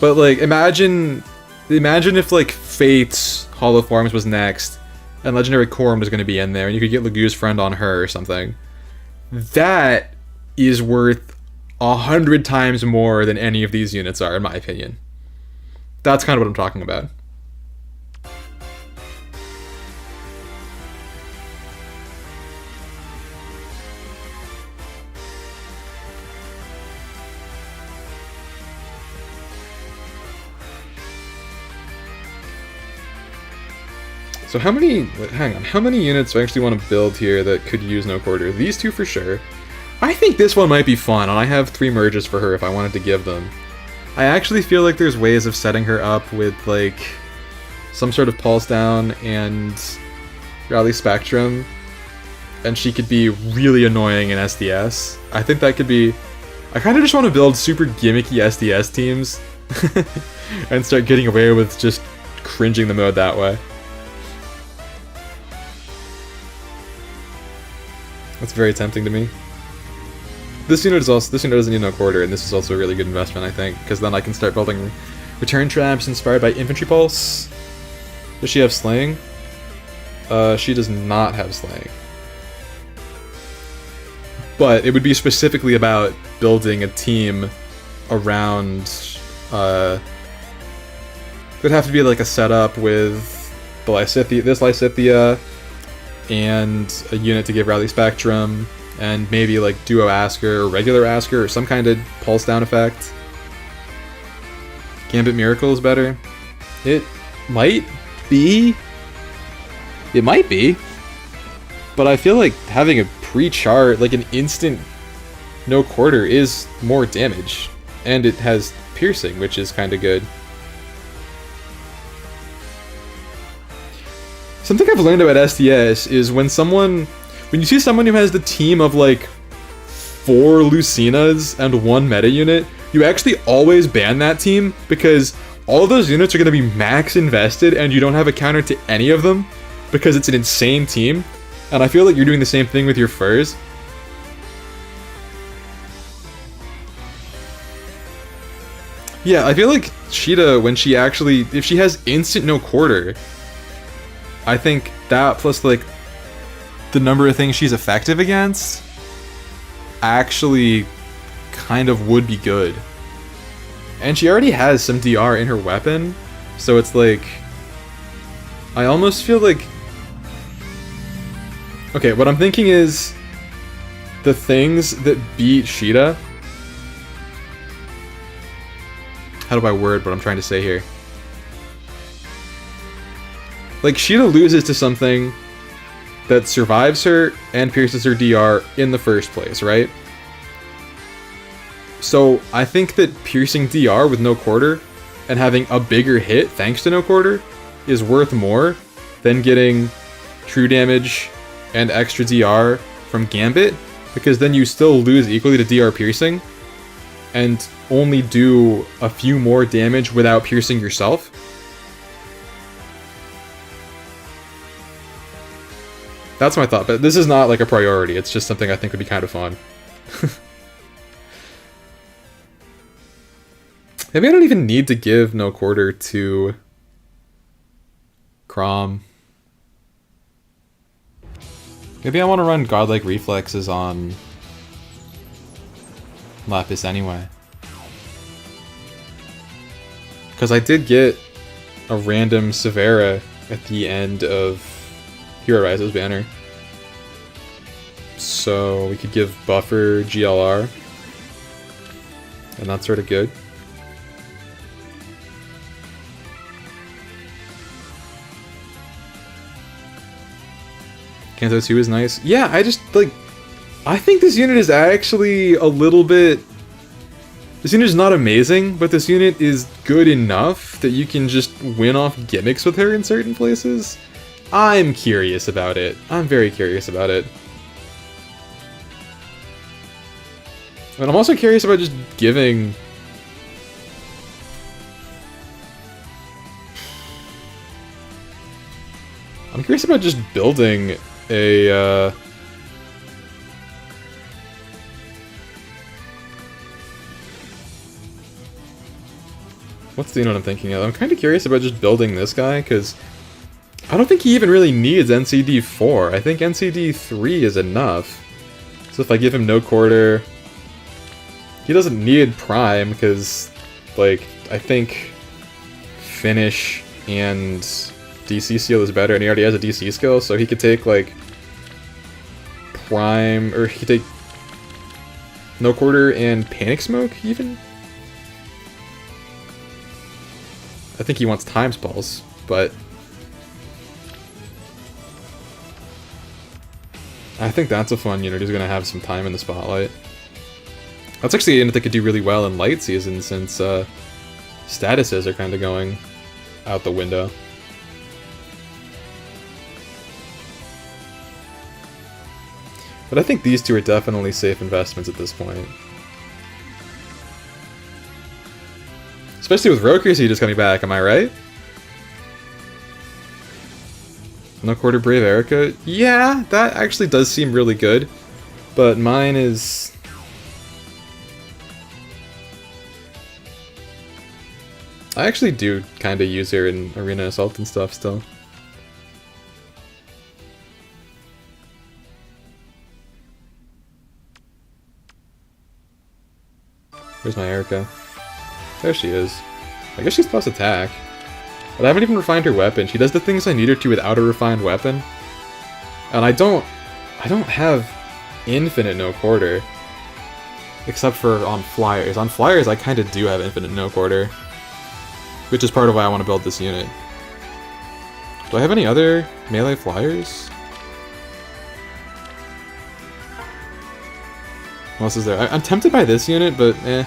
But like, imagine if like Fate's Holo Forms was next, and Legendary Corum was going to be in there, and you could get Lagu's Friend on her or something. That is worth 100 times more than any of these units are, in my opinion. That's kind of what I'm talking about. So how many units do I actually want to build here that could use no quarter? These two for sure. I think this one might be fun, and I have 3 merges for her if I wanted to give them. I actually feel like there's ways of setting her up with, like, some sort of Pulse Down and Rally Spectrum, and she could be really annoying in SDS. I think that could be... I kind of just want to build super gimmicky SDS teams and start getting away with just cringing the mode that way. That's very tempting to me. This unit doesn't need no quarter, and this is also a really good investment, I think, because then I can start building return traps inspired by Infantry Pulse. Does she have Slaying? She does not have Slaying. But it would be specifically about building a team around... It would have to be like a setup with the this Lysithea, and a unit to give Rally Spectrum, and maybe like Duo Asker or regular Asker or some kind of Pulse Down effect. Gambit Miracle is better. It might be. It might be. But I feel like having a pre-chart, like an instant no quarter, is more damage. And it has piercing, which is kind of good. Something I've learned about SDS is when you see someone who has the team of like 4 Lucinas and 1 meta unit, you actually always ban that team, because all those units are going to be max invested and you don't have a counter to any of them because it's an insane team. And I feel like you're doing the same thing with your furs. Yeah, I feel like Sheeta, when she actually, if she has instant no quarter, I think that plus like the number of things she's effective against actually kind of would be good. And she already has some DR in her weapon, so it's like, I almost feel like... Okay, what I'm thinking is, the things that beat Sheeta... How do I word what I'm trying to say here? Like, Sheeta loses to something that survives her and pierces her DR in the first place, right? So, I think that piercing DR with no quarter and having a bigger hit thanks to no quarter is worth more than getting true damage and extra DR from Gambit, because then you still lose equally to DR piercing and only do a few more damage without piercing yourself. That's my thought, but this is not like a priority, it's just something I think would be kind of fun. Maybe I don't even need to give no quarter to Chrom. Maybe I want to run Godlike Reflexes on Lapis anyway. Because I did get a random Severa at the end of Hero Rise's banner. So we could give Buffer GLR. And that's sort of good. Kanto 2 is nice. Yeah, I just, like... I think this unit is actually a little bit... This unit is not amazing, but this unit is good enough that you can just win off gimmicks with her in certain places. I'm curious about it. I'm very curious about it. And I'm also curious about just giving... I'm curious about just building a, What's the unit I'm thinking of? I'm kind of curious about just building this guy, because I don't think he even really needs NCD 4. I think NCD 3 is enough. So if I give him no quarter... He doesn't need Prime, because, like, I think Finish and DC skill is better, and he already has a DC skill, so he could take, like, Prime, or he could take no quarter and Panic Smoke, even? I think he wants Time Spells, but I think that's a fun unit who's going to have some time in the spotlight. That's actually a unit that could do really well in Light Season, since statuses are kind of going out the window. But I think these two are definitely safe investments at this point. Especially with Rokursy just coming back, am I right? No quarter Brave Erica? Yeah, that actually does seem really good. But mine is... I actually do kind of use her in Arena Assault and stuff still. Where's my Erica? There she is. I guess she's plus attack. But I haven't even refined her weapon. She does the things I need her to without a refined weapon. And I don't have infinite no quarter. Except for on flyers. On flyers I kind of do have infinite no quarter. Which is part of why I want to build this unit. Do I have any other melee flyers? What else is there? I'm tempted by this unit, but eh.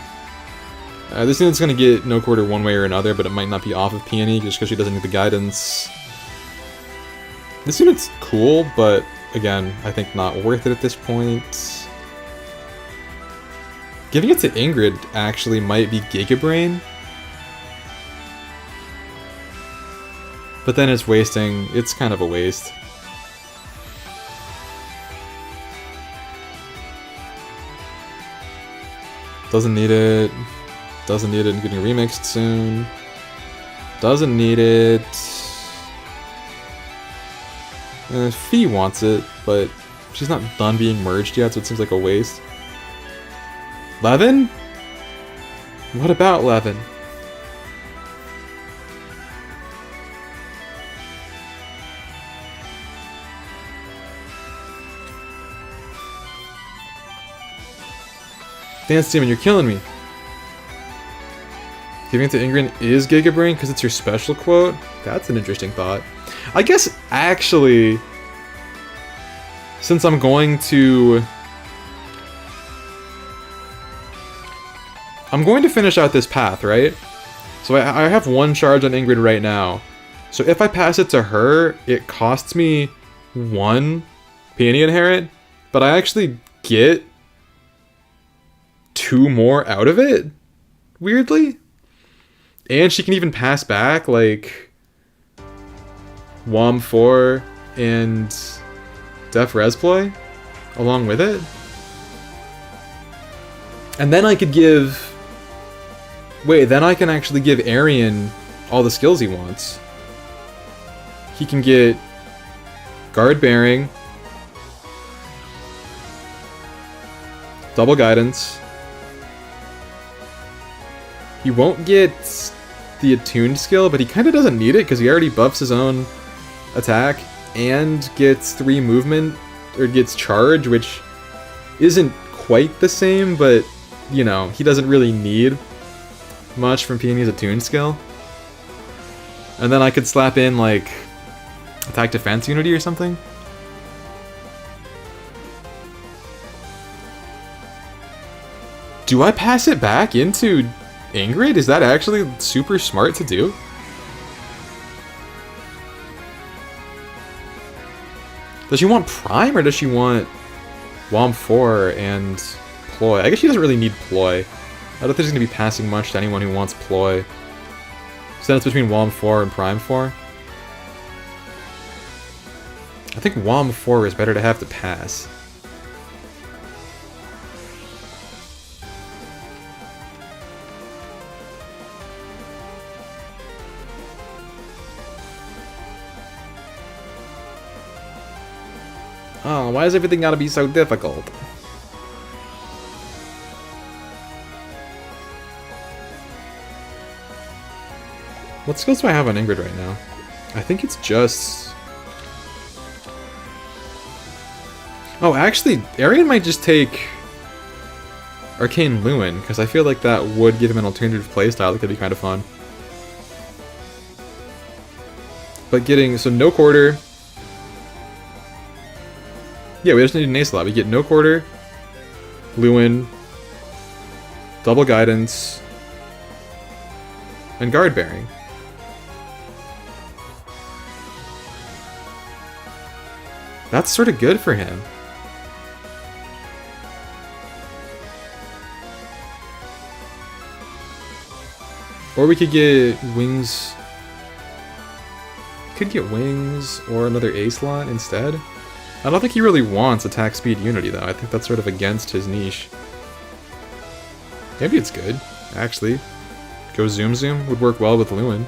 This unit's gonna get no quarter one way or another, but it might not be off of Peony just because she doesn't need the guidance. This unit's cool, but again, I think not worth it at this point. Giving it to Ingrid actually might be Gigabrain. But then it's wasting, it's kind of a waste. Doesn't need it. Doesn't need it, getting remixed soon. Doesn't need it. Fee wants it, but she's not done being merged yet, so it seems like a waste. Levin? What about Levin? Dance Demon, you're killing me. Giving it to Ingrid is Giga Brain because it's your special quote? That's an interesting thought. I guess, actually, since I'm going to finish out this path, right? So I have one charge on Ingrid right now. So if I pass it to her, it costs me 1 Peony Inherit, but I actually get 2 more out of it, weirdly. And she can even pass back, like, WOM 4 and Def Resploy along with it. And then I could give... Wait, then I can actually give Arian all the skills he wants. He can get Guard Bearing, Double Guidance. He won't get the Attuned skill, but he kind of doesn't need it because he already buffs his own attack and gets 3 movement, or gets Charge, which isn't quite the same, but, you know, he doesn't really need much from Peony's Attune skill. And then I could slap in, like, Attack Defense Unity or something. Do I pass it back into Ingrid? Is that actually super smart to do? Does she want Prime or does she want WOM 4 and Ploy? I guess she doesn't really need Ploy. I don't think she's going to be passing much to anyone who wants Ploy. So then it's between WOM 4 and Prime 4. I think WOM 4 is better to have to pass. Oh, why does everything gotta be so difficult? What skills do I have on Ingrid right now? I think it's just... Oh, actually, Arian might just take Arcane Luin, because I feel like that would give him an alternative playstyle that could be kind of fun. But getting... So, no quarter. Yeah, we just need an Ace Lot. We get no quarter, Luin, Double Guidance, and Guard Bearing. That's sort of good for him. Or we could get Wings. Could get Wings or another Ace Lot instead. I don't think he really wants Attack Speed Unity though. I think that's sort of against his niche. Maybe it's good, actually. Go Zoom Zoom would work well with Luin.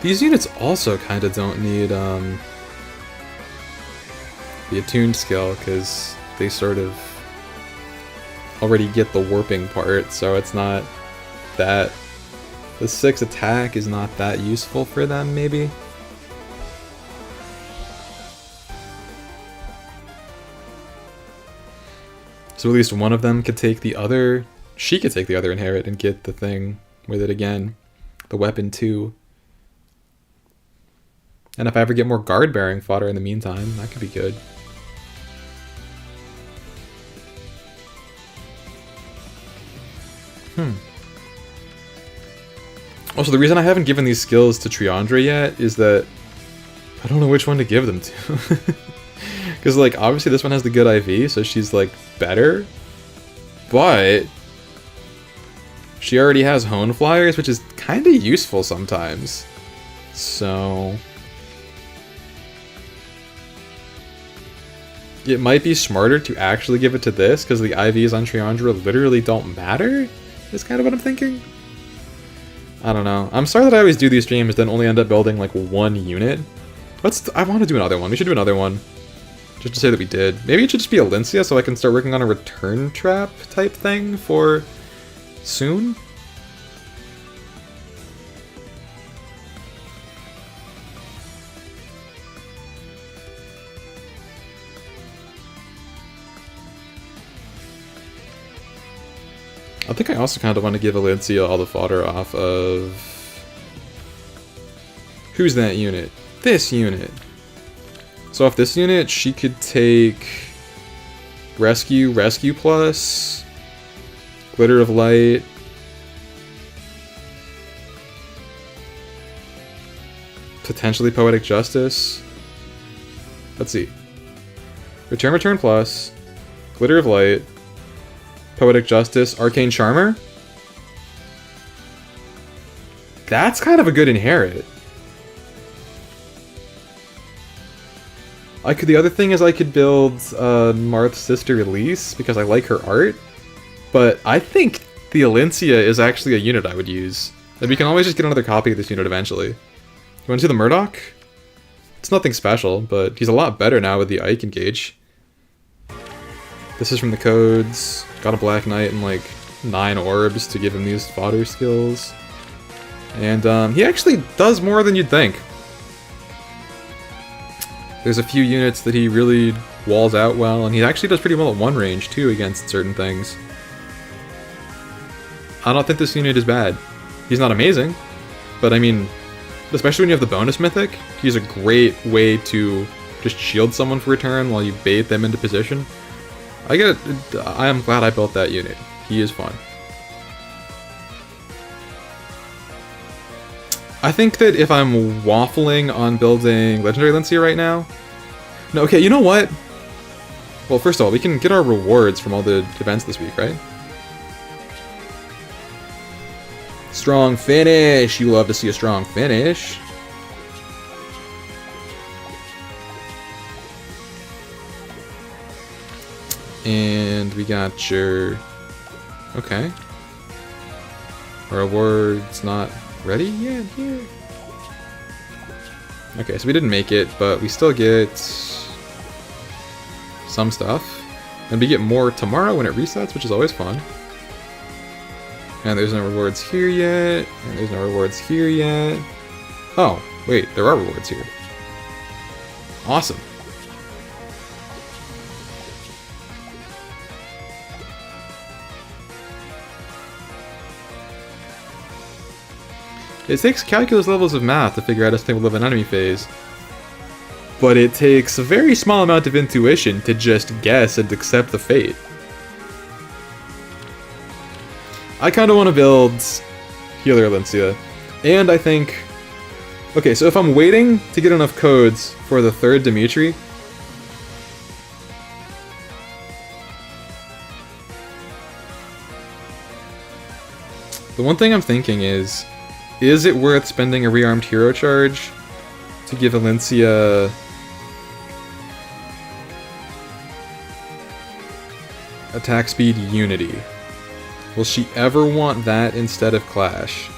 These units also kind of don't need the Attuned skill, because they sort of already get the warping part, so it's not that... The 6 attack is not that useful for them, maybe? So at least one of them could take the other... She could take the other Inherit and get the thing with it again. The weapon too. And if I ever get more Guard Bearing fodder in the meantime, that could be good. Also, the reason I haven't given these skills to Triandra yet is that I don't know which one to give them to. Because, like, obviously this one has the good IV, so she's, like, better. But she already has Hone Flyers, which is kind of useful sometimes. So it might be smarter to actually give it to this, because the IVs on Triandra literally don't matter, is kind of what I'm thinking. I don't know. I'm sorry that I always do these streams, then only end up building like one unit. I want to do another one. We should do another one. Just to say that we did. Maybe it should just be Alencia so I can start working on a return trap type thing for soon? I think I also kind of want to give Alencia all the fodder off of... Who's that unit? This unit! So off this unit, she could take... Rescue Plus... Glitter of Light... Potentially Poetic Justice... Let's see. Return Plus... Glitter of Light... Poetic Justice, Arcane Charmer? That's kind of a good inherit. The other thing is I could build Marth's Sister Elise, because I like her art. But I think the Alencia is actually a unit I would use. And we can always just get another copy of this unit eventually. You want to see the Murdoch? It's nothing special, but he's a lot better now with the Ike engage. This is from the codes. Got a Black Knight and like 9 orbs to give him these fodder skills. And he actually does more than you'd think. There's a few units that he really walls out well, and he actually does pretty well at 1 range too against certain things. I don't think this unit is bad. He's not amazing, but I mean, especially when you have the bonus mythic, he's a great way to just shield someone for a turn while you bait them into position. I am glad I built that unit. He is fun. I think that if I'm waffling on building Legendary Alencia right now... No, okay, you know what? Well, first of all, we can get our rewards from all the events this week, right? Strong finish! You love to see a strong finish. And we got your... Okay. Our award's not ready yet here. Okay, so we didn't make it, but we still get some stuff. And we get more tomorrow when it resets, which is always fun. And there's no rewards here yet. And there's no rewards here yet. Oh, wait, there are rewards here. Awesome. It takes calculus levels of math to figure out a stable of an enemy phase. But it takes a very small amount of intuition to just guess and accept the fate. I kind of want to build Healer Alencia. And I think... Okay, so if I'm waiting to get enough codes for the 3rd Dimitri... The one thing I'm thinking is it worth spending a rearmed hero charge to give Alencia attack speed unity? Will she ever want that instead of Clash?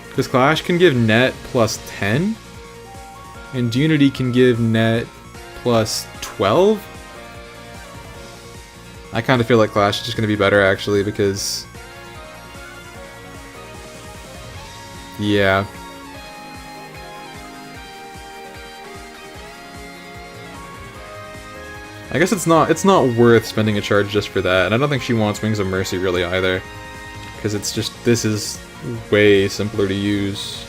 Because Clash can give net plus 10, and unity can give net plus 12? I kind of feel like Clash is just going to be better, actually, because... Yeah. I guess it's not worth spending a charge just for that, and I don't think she wants Wings of Mercy really either. Because it's just, this is way simpler to use.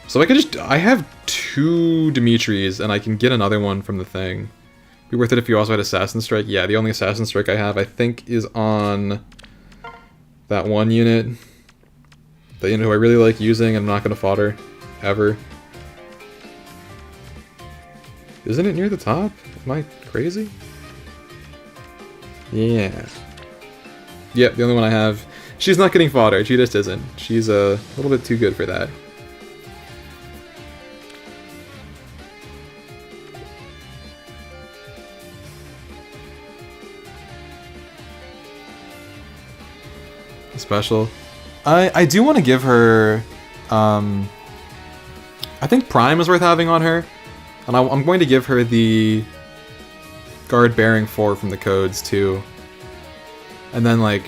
So I have 2 Dimitris, and I can get another one from the thing. Be worth it if you also had Assassin Strike. Yeah, the only Assassin Strike I have, I think, is on that one unit. The unit who I really like using, I'm not going to fodder. Ever. Isn't it near the top? Am I crazy? Yeah. Yep, the only one I have. She's not getting fodder. She just isn't. She's a little bit too good for that. Special. I do want to give her I think Prime is worth having on her, and I'm going to give her the Guard Bearing 4 from the codes too. And then like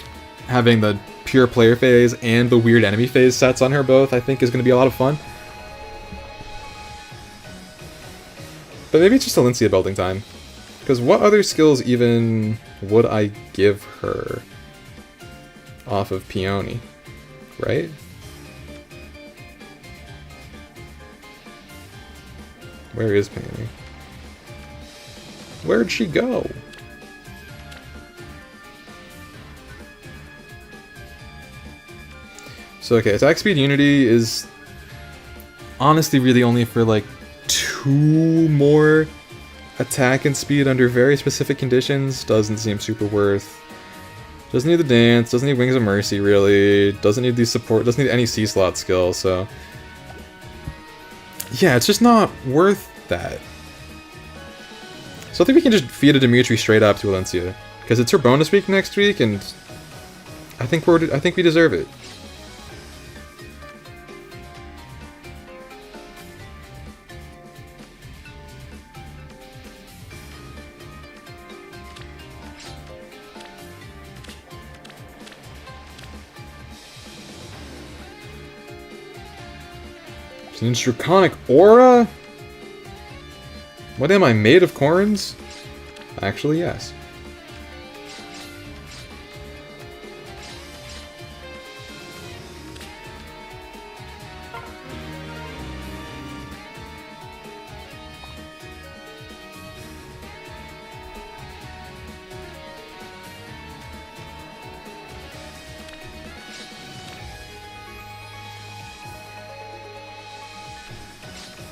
having the pure player phase and the weird enemy phase sets on her both, I think is going to be a lot of fun. But maybe it's just Alencia building time. Because what other skills even would I give her off of Peony, right? Where is Peony? Where'd she go? So okay, attack speed unity is honestly really only for like 2 more attack and speed under very specific conditions. Doesn't seem super worth. Doesn't need the dance, doesn't need Wings of Mercy really, doesn't need the support, doesn't need any C-slot skill, so... yeah, it's just not worth that. So I think we can just feed a Dimitri straight up to Alencia, because it's her bonus week next week, and I think we deserve it. Since Draconic Aura? What am I, made of corns? Actually, yes.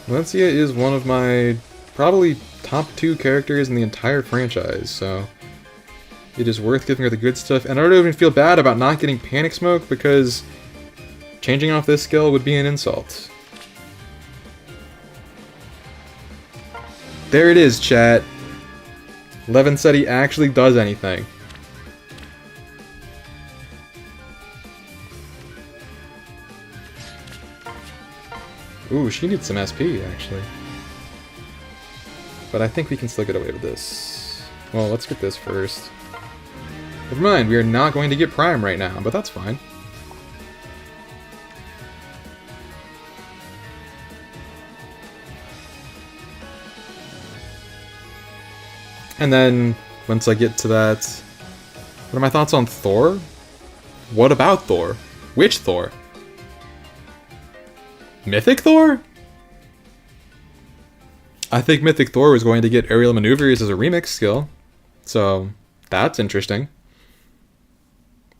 Valencia is one of my probably top 2 characters in the entire franchise, so it is worth giving her the good stuff. And I don't even feel bad about not getting Panic Smoke because changing off this skill would be an insult. There it is, chat. Levinsetti actually does anything. Ooh, she needs some SP, actually. But I think we can still get away with this. Well, let's get this first. Never mind, we are not going to get Prime right now, but that's fine. And then, once I get to that... what are my thoughts on Thor? What about Thor? Which Thor? Mythic Thor? I think Mythic Thor was going to get aerial maneuvers as a remix skill. So, that's interesting.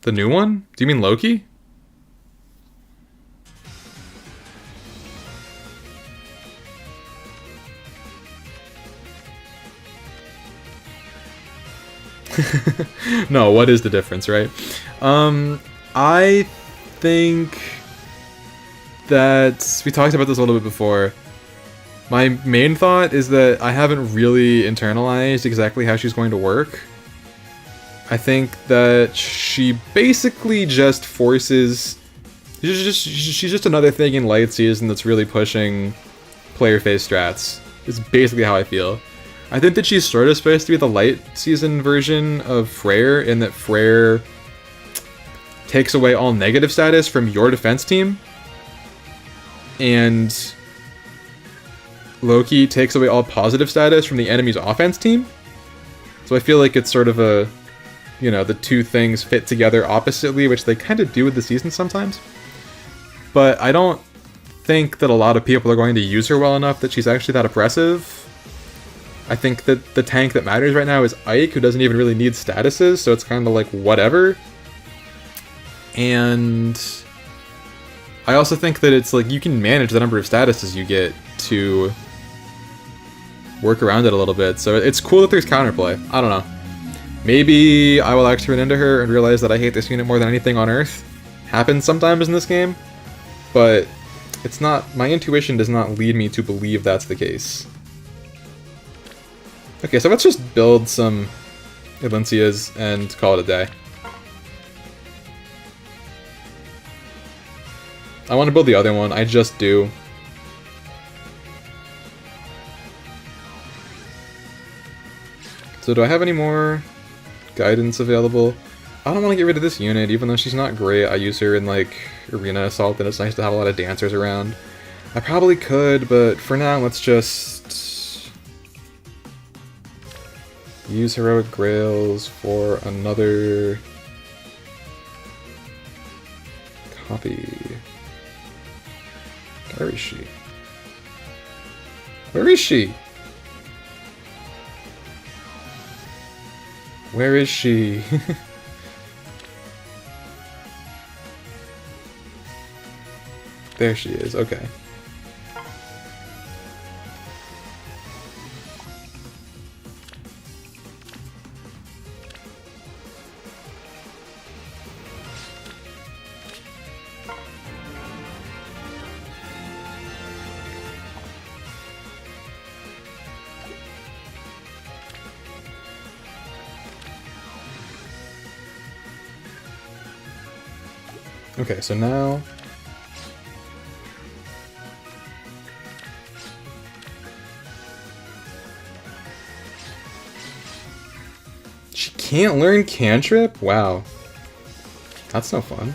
The new one? Do you mean Loki? No, what is the difference, right? I think that we talked about this a little bit before. My main thought is that I haven't really internalized exactly how she's going to work. I think that she basically just forces... she's just another thing in Light Season that's really pushing player face strats. Is basically how I feel. I think that she's sort of supposed to be the Light Season version of Freyr, in that Freyr takes away all negative status from your defense team, and Loki takes away all positive status from the enemy's offense team. So I feel like it's sort of a, you know, the two things fit together oppositely, which they kind of do with the season sometimes. But I don't think that a lot of people are going to use her well enough that she's actually that oppressive. I think that the tank that matters right now is Ike, who doesn't even really need statuses, so it's kind of like whatever. And I also think that it's like you can manage the number of statuses you get to work around it a little bit, so it's cool that there's counterplay. I don't know. Maybe I will actually run into her and realize that I hate this unit more than anything on Earth. Happens sometimes in this game, but it's not. My intuition does not lead me to believe that's the case. Okay, so let's just build some Alencias and call it a day. I want to build the other one, I just do. So do I have any more guidance available? I don't want to get rid of this unit, even though she's not great. I use her in like Arena Assault, and it's nice to have a lot of dancers around. I probably could, but for now, let's just use Heroic Grails for another copy. Where is she? Where is she? Where is she? There she is, okay. Okay, so now she can't learn cantrip? Wow. That's no fun.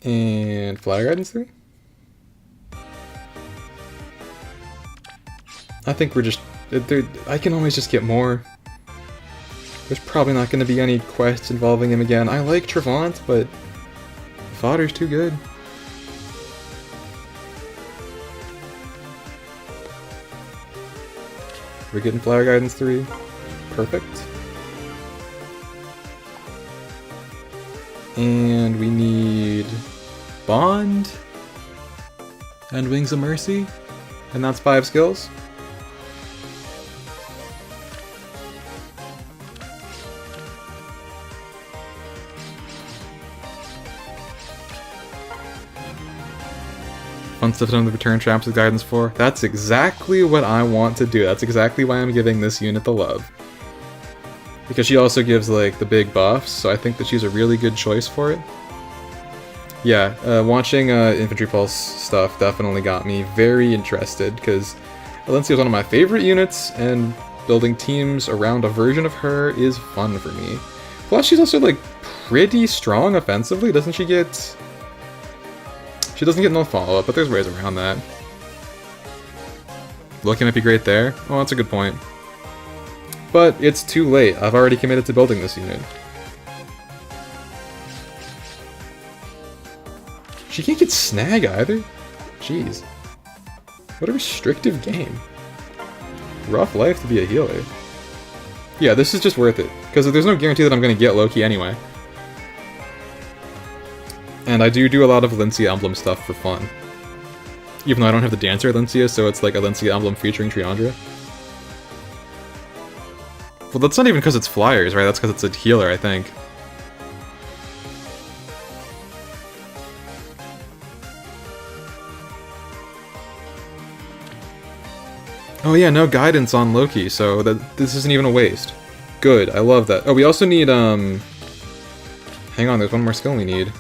And Fire Guidance 3? I think we're just... I can always just get more. There's probably not going to be any quests involving him again. I like Trevant, but Fodder's too good. We're getting Flower Guidance 3. Perfect. And we need Bond and Wings of Mercy, and that's 5 skills. Fun stuff on the return traps with guidance 4. That's exactly what I want to do. That's exactly why I'm giving this unit the love. Because she also gives like the big buffs, so I think that she's a really good choice for it. Yeah, watching Infantry Pulse stuff definitely got me very interested, because Valencia is one of my favorite units, and building teams around a version of her is fun for me. Plus, she's also like pretty strong offensively, doesn't she get... She doesn't get no follow-up, but there's ways around that. Looking might be great there. Oh, that's a good point. But it's too late. I've already committed to building this unit. She can't get snag either? Jeez. What a restrictive game. Rough life to be a healer. Yeah, this is just worth it. Because there's no guarantee that I'm going to get Loki anyway. And I do a lot of Valencia emblem stuff for fun. Even though I don't have the Dancer Valencia, so it's like a Valencia emblem featuring Triandra. Well, that's not even because it's flyers, right? That's because it's a healer, I think. Oh yeah, no guidance on Loki, so this isn't even a waste. Good, I love that. Oh, we also need, hang on, there's one more skill we need.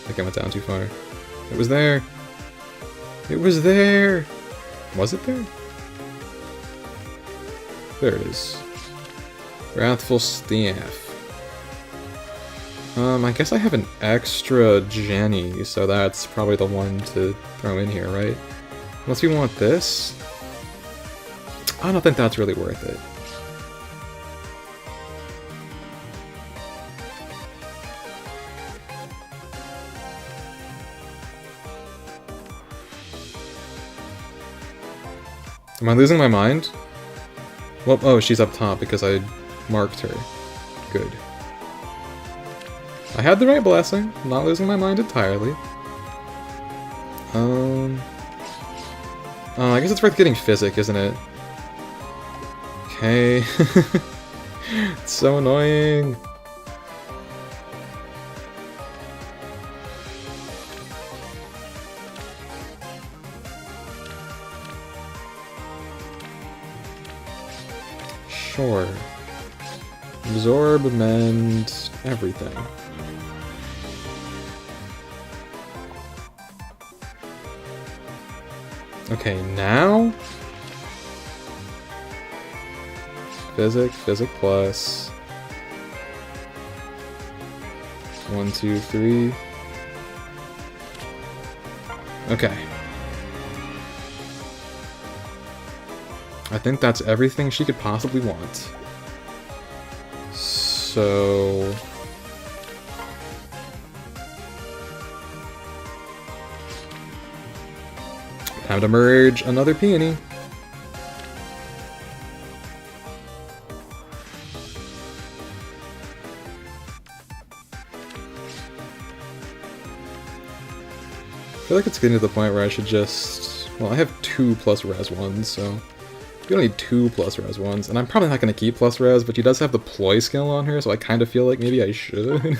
I think I went down too far. It was there! It was there! Was it there? There it is. Wrathful Staff. I guess I have an extra Jenny, so that's probably the one to throw in here, right? Unless we want this? I don't think that's really worth it. Am I losing my mind? Well, oh, she's up top because I marked her. Good. I had the right blessing. I'm not losing my mind entirely. I guess it's worth getting Physic, isn't it? Okay. It's so annoying. Sure. Absorb, amend, everything. Okay, now? Physic plus. 1, 2, 3. Okay. I think that's everything she could possibly want. So... time to merge another peony. I feel like it's getting to the point where I should just... well, I have 2 plus res ones, so... you don't need 2 plus res ones, and I'm probably not going to keep plus res, but he does have the ploy skill on her, so I kind of feel like maybe I should.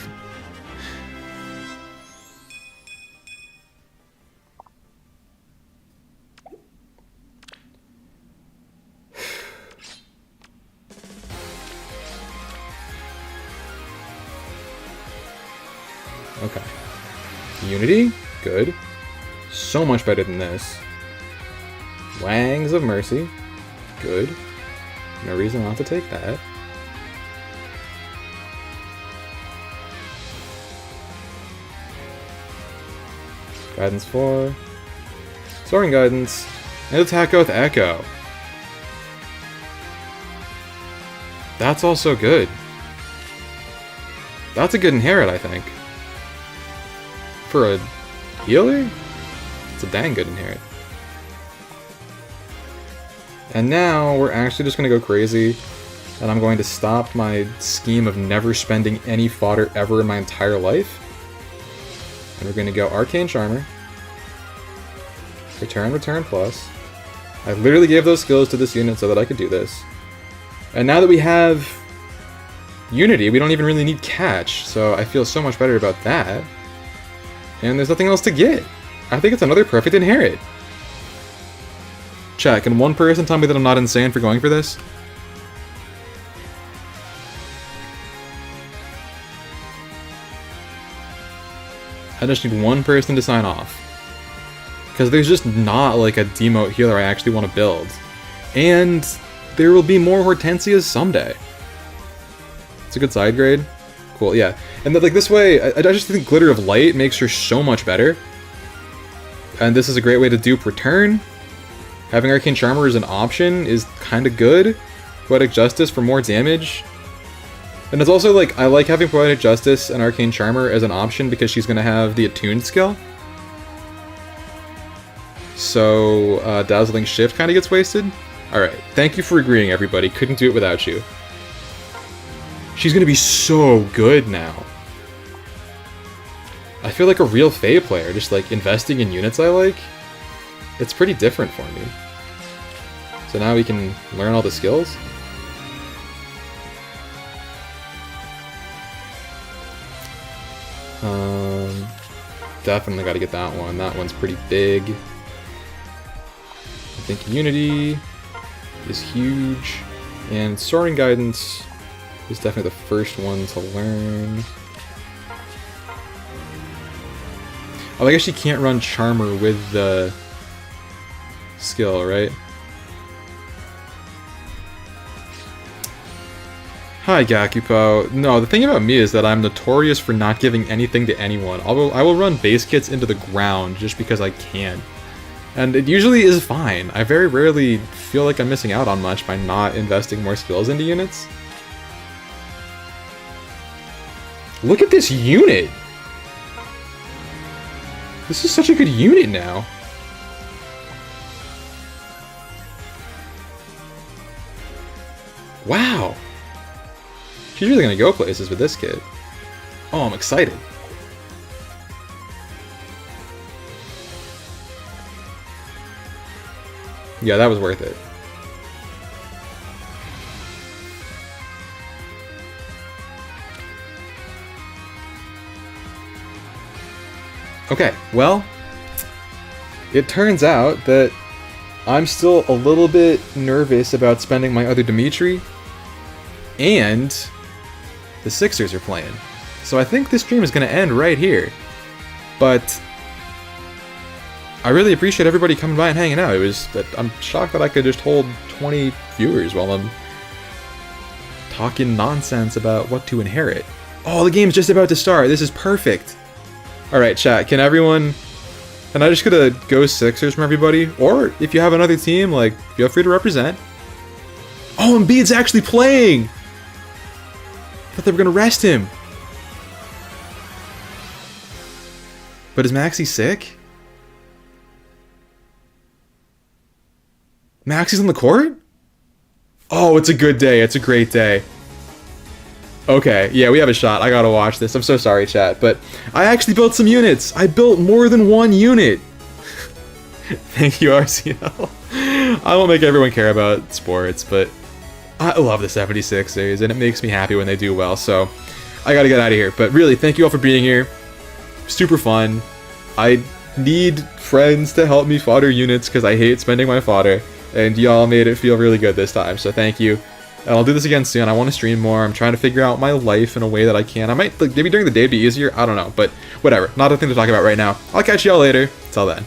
Okay. Unity? Good. So much better than this. Wangs of Mercy. Good. No reason not to take that. Guidance 4. Soaring Guidance. And attack with Echo. That's also good. That's a good inherit, I think. For a healer? It's a dang good inherit. And now we're actually just going to go crazy, and I'm going to stop my scheme of never spending any fodder ever in my entire life. And we're going to go Arcane Charmer. Return plus. I literally gave those skills to this unit so that I could do this. And now that we have Unity, we don't even really need Catch, so I feel so much better about that. And there's nothing else to get. I think it's another perfect inherit. Chat, can one person tell me that I'm not insane for going for this? I just need one person to sign off. Because there's just not like a demote healer I actually want to build. And there will be more Hortensias someday. It's a good side grade. Cool, yeah. And then, like, this way, I just think Glitter of Light makes her so much better. And this is a great way to dupe Return. Having Arcane Charmer as an option is kind of good. Poetic Justice for more damage. And it's also, like, I like having Poetic Justice and Arcane Charmer as an option because she's going to have the Attuned skill. So, Dazzling Shift kind of gets wasted. Alright, thank you for agreeing, everybody. Couldn't do it without you. She's going to be so good now. I feel like a real Fae player, just, like, investing in units I like. It's pretty different for me. So now we can learn all the skills. Definitely got to get that one. That one's pretty big. I think Unity is huge, and Soaring Guidance is definitely the first one to learn. Oh, I guess you can't run Charmer with the skill, right? Hi, Gakupo. No, the thing about me is that I'm notorious for not giving anything to anyone. Although I will run base kits into the ground just because I can. And it usually is fine. I very rarely feel like I'm missing out on much by not investing more skills into units. Look at this unit! This is such a good unit now. Wow! She's really gonna go places with this kit. Oh, I'm excited. Yeah, that was worth it. Okay, well, it turns out that I'm still a little bit nervous about spending my other Dimitri and the Sixers are playing. So I think this stream is going to end right here. But I really appreciate everybody coming by and hanging out. I'm shocked that I could just hold 20 viewers while I'm talking nonsense about what to inherit. Oh, the game's just about to start. This is perfect. Alright, chat, can I just get a go Sixers from everybody? Or if you have another team, like, feel free to represent. Oh, Embiid's actually playing! I thought they were gonna rest him. But is Maxey sick? Maxey's on the court? Oh, it's a good day. It's a great day. Okay, yeah, we have a shot. I gotta watch this. I'm so sorry, chat, but I actually built some units. I built more than one unit. Thank you, RCL. I won't make everyone care about sports, but I love the 76ers, and it makes me happy when they do well, so I gotta get out of here. But really, thank you all for being here. Super fun. I need friends to help me fodder units because I hate spending my fodder. And y'all made it feel really good this time, so thank you. And I'll do this again soon. I want to stream more. I'm trying to figure out my life in a way that I can. I might, like, maybe during the day it'd be easier. I don't know, but whatever. Not a thing to talk about right now. I'll catch y'all later. Till then.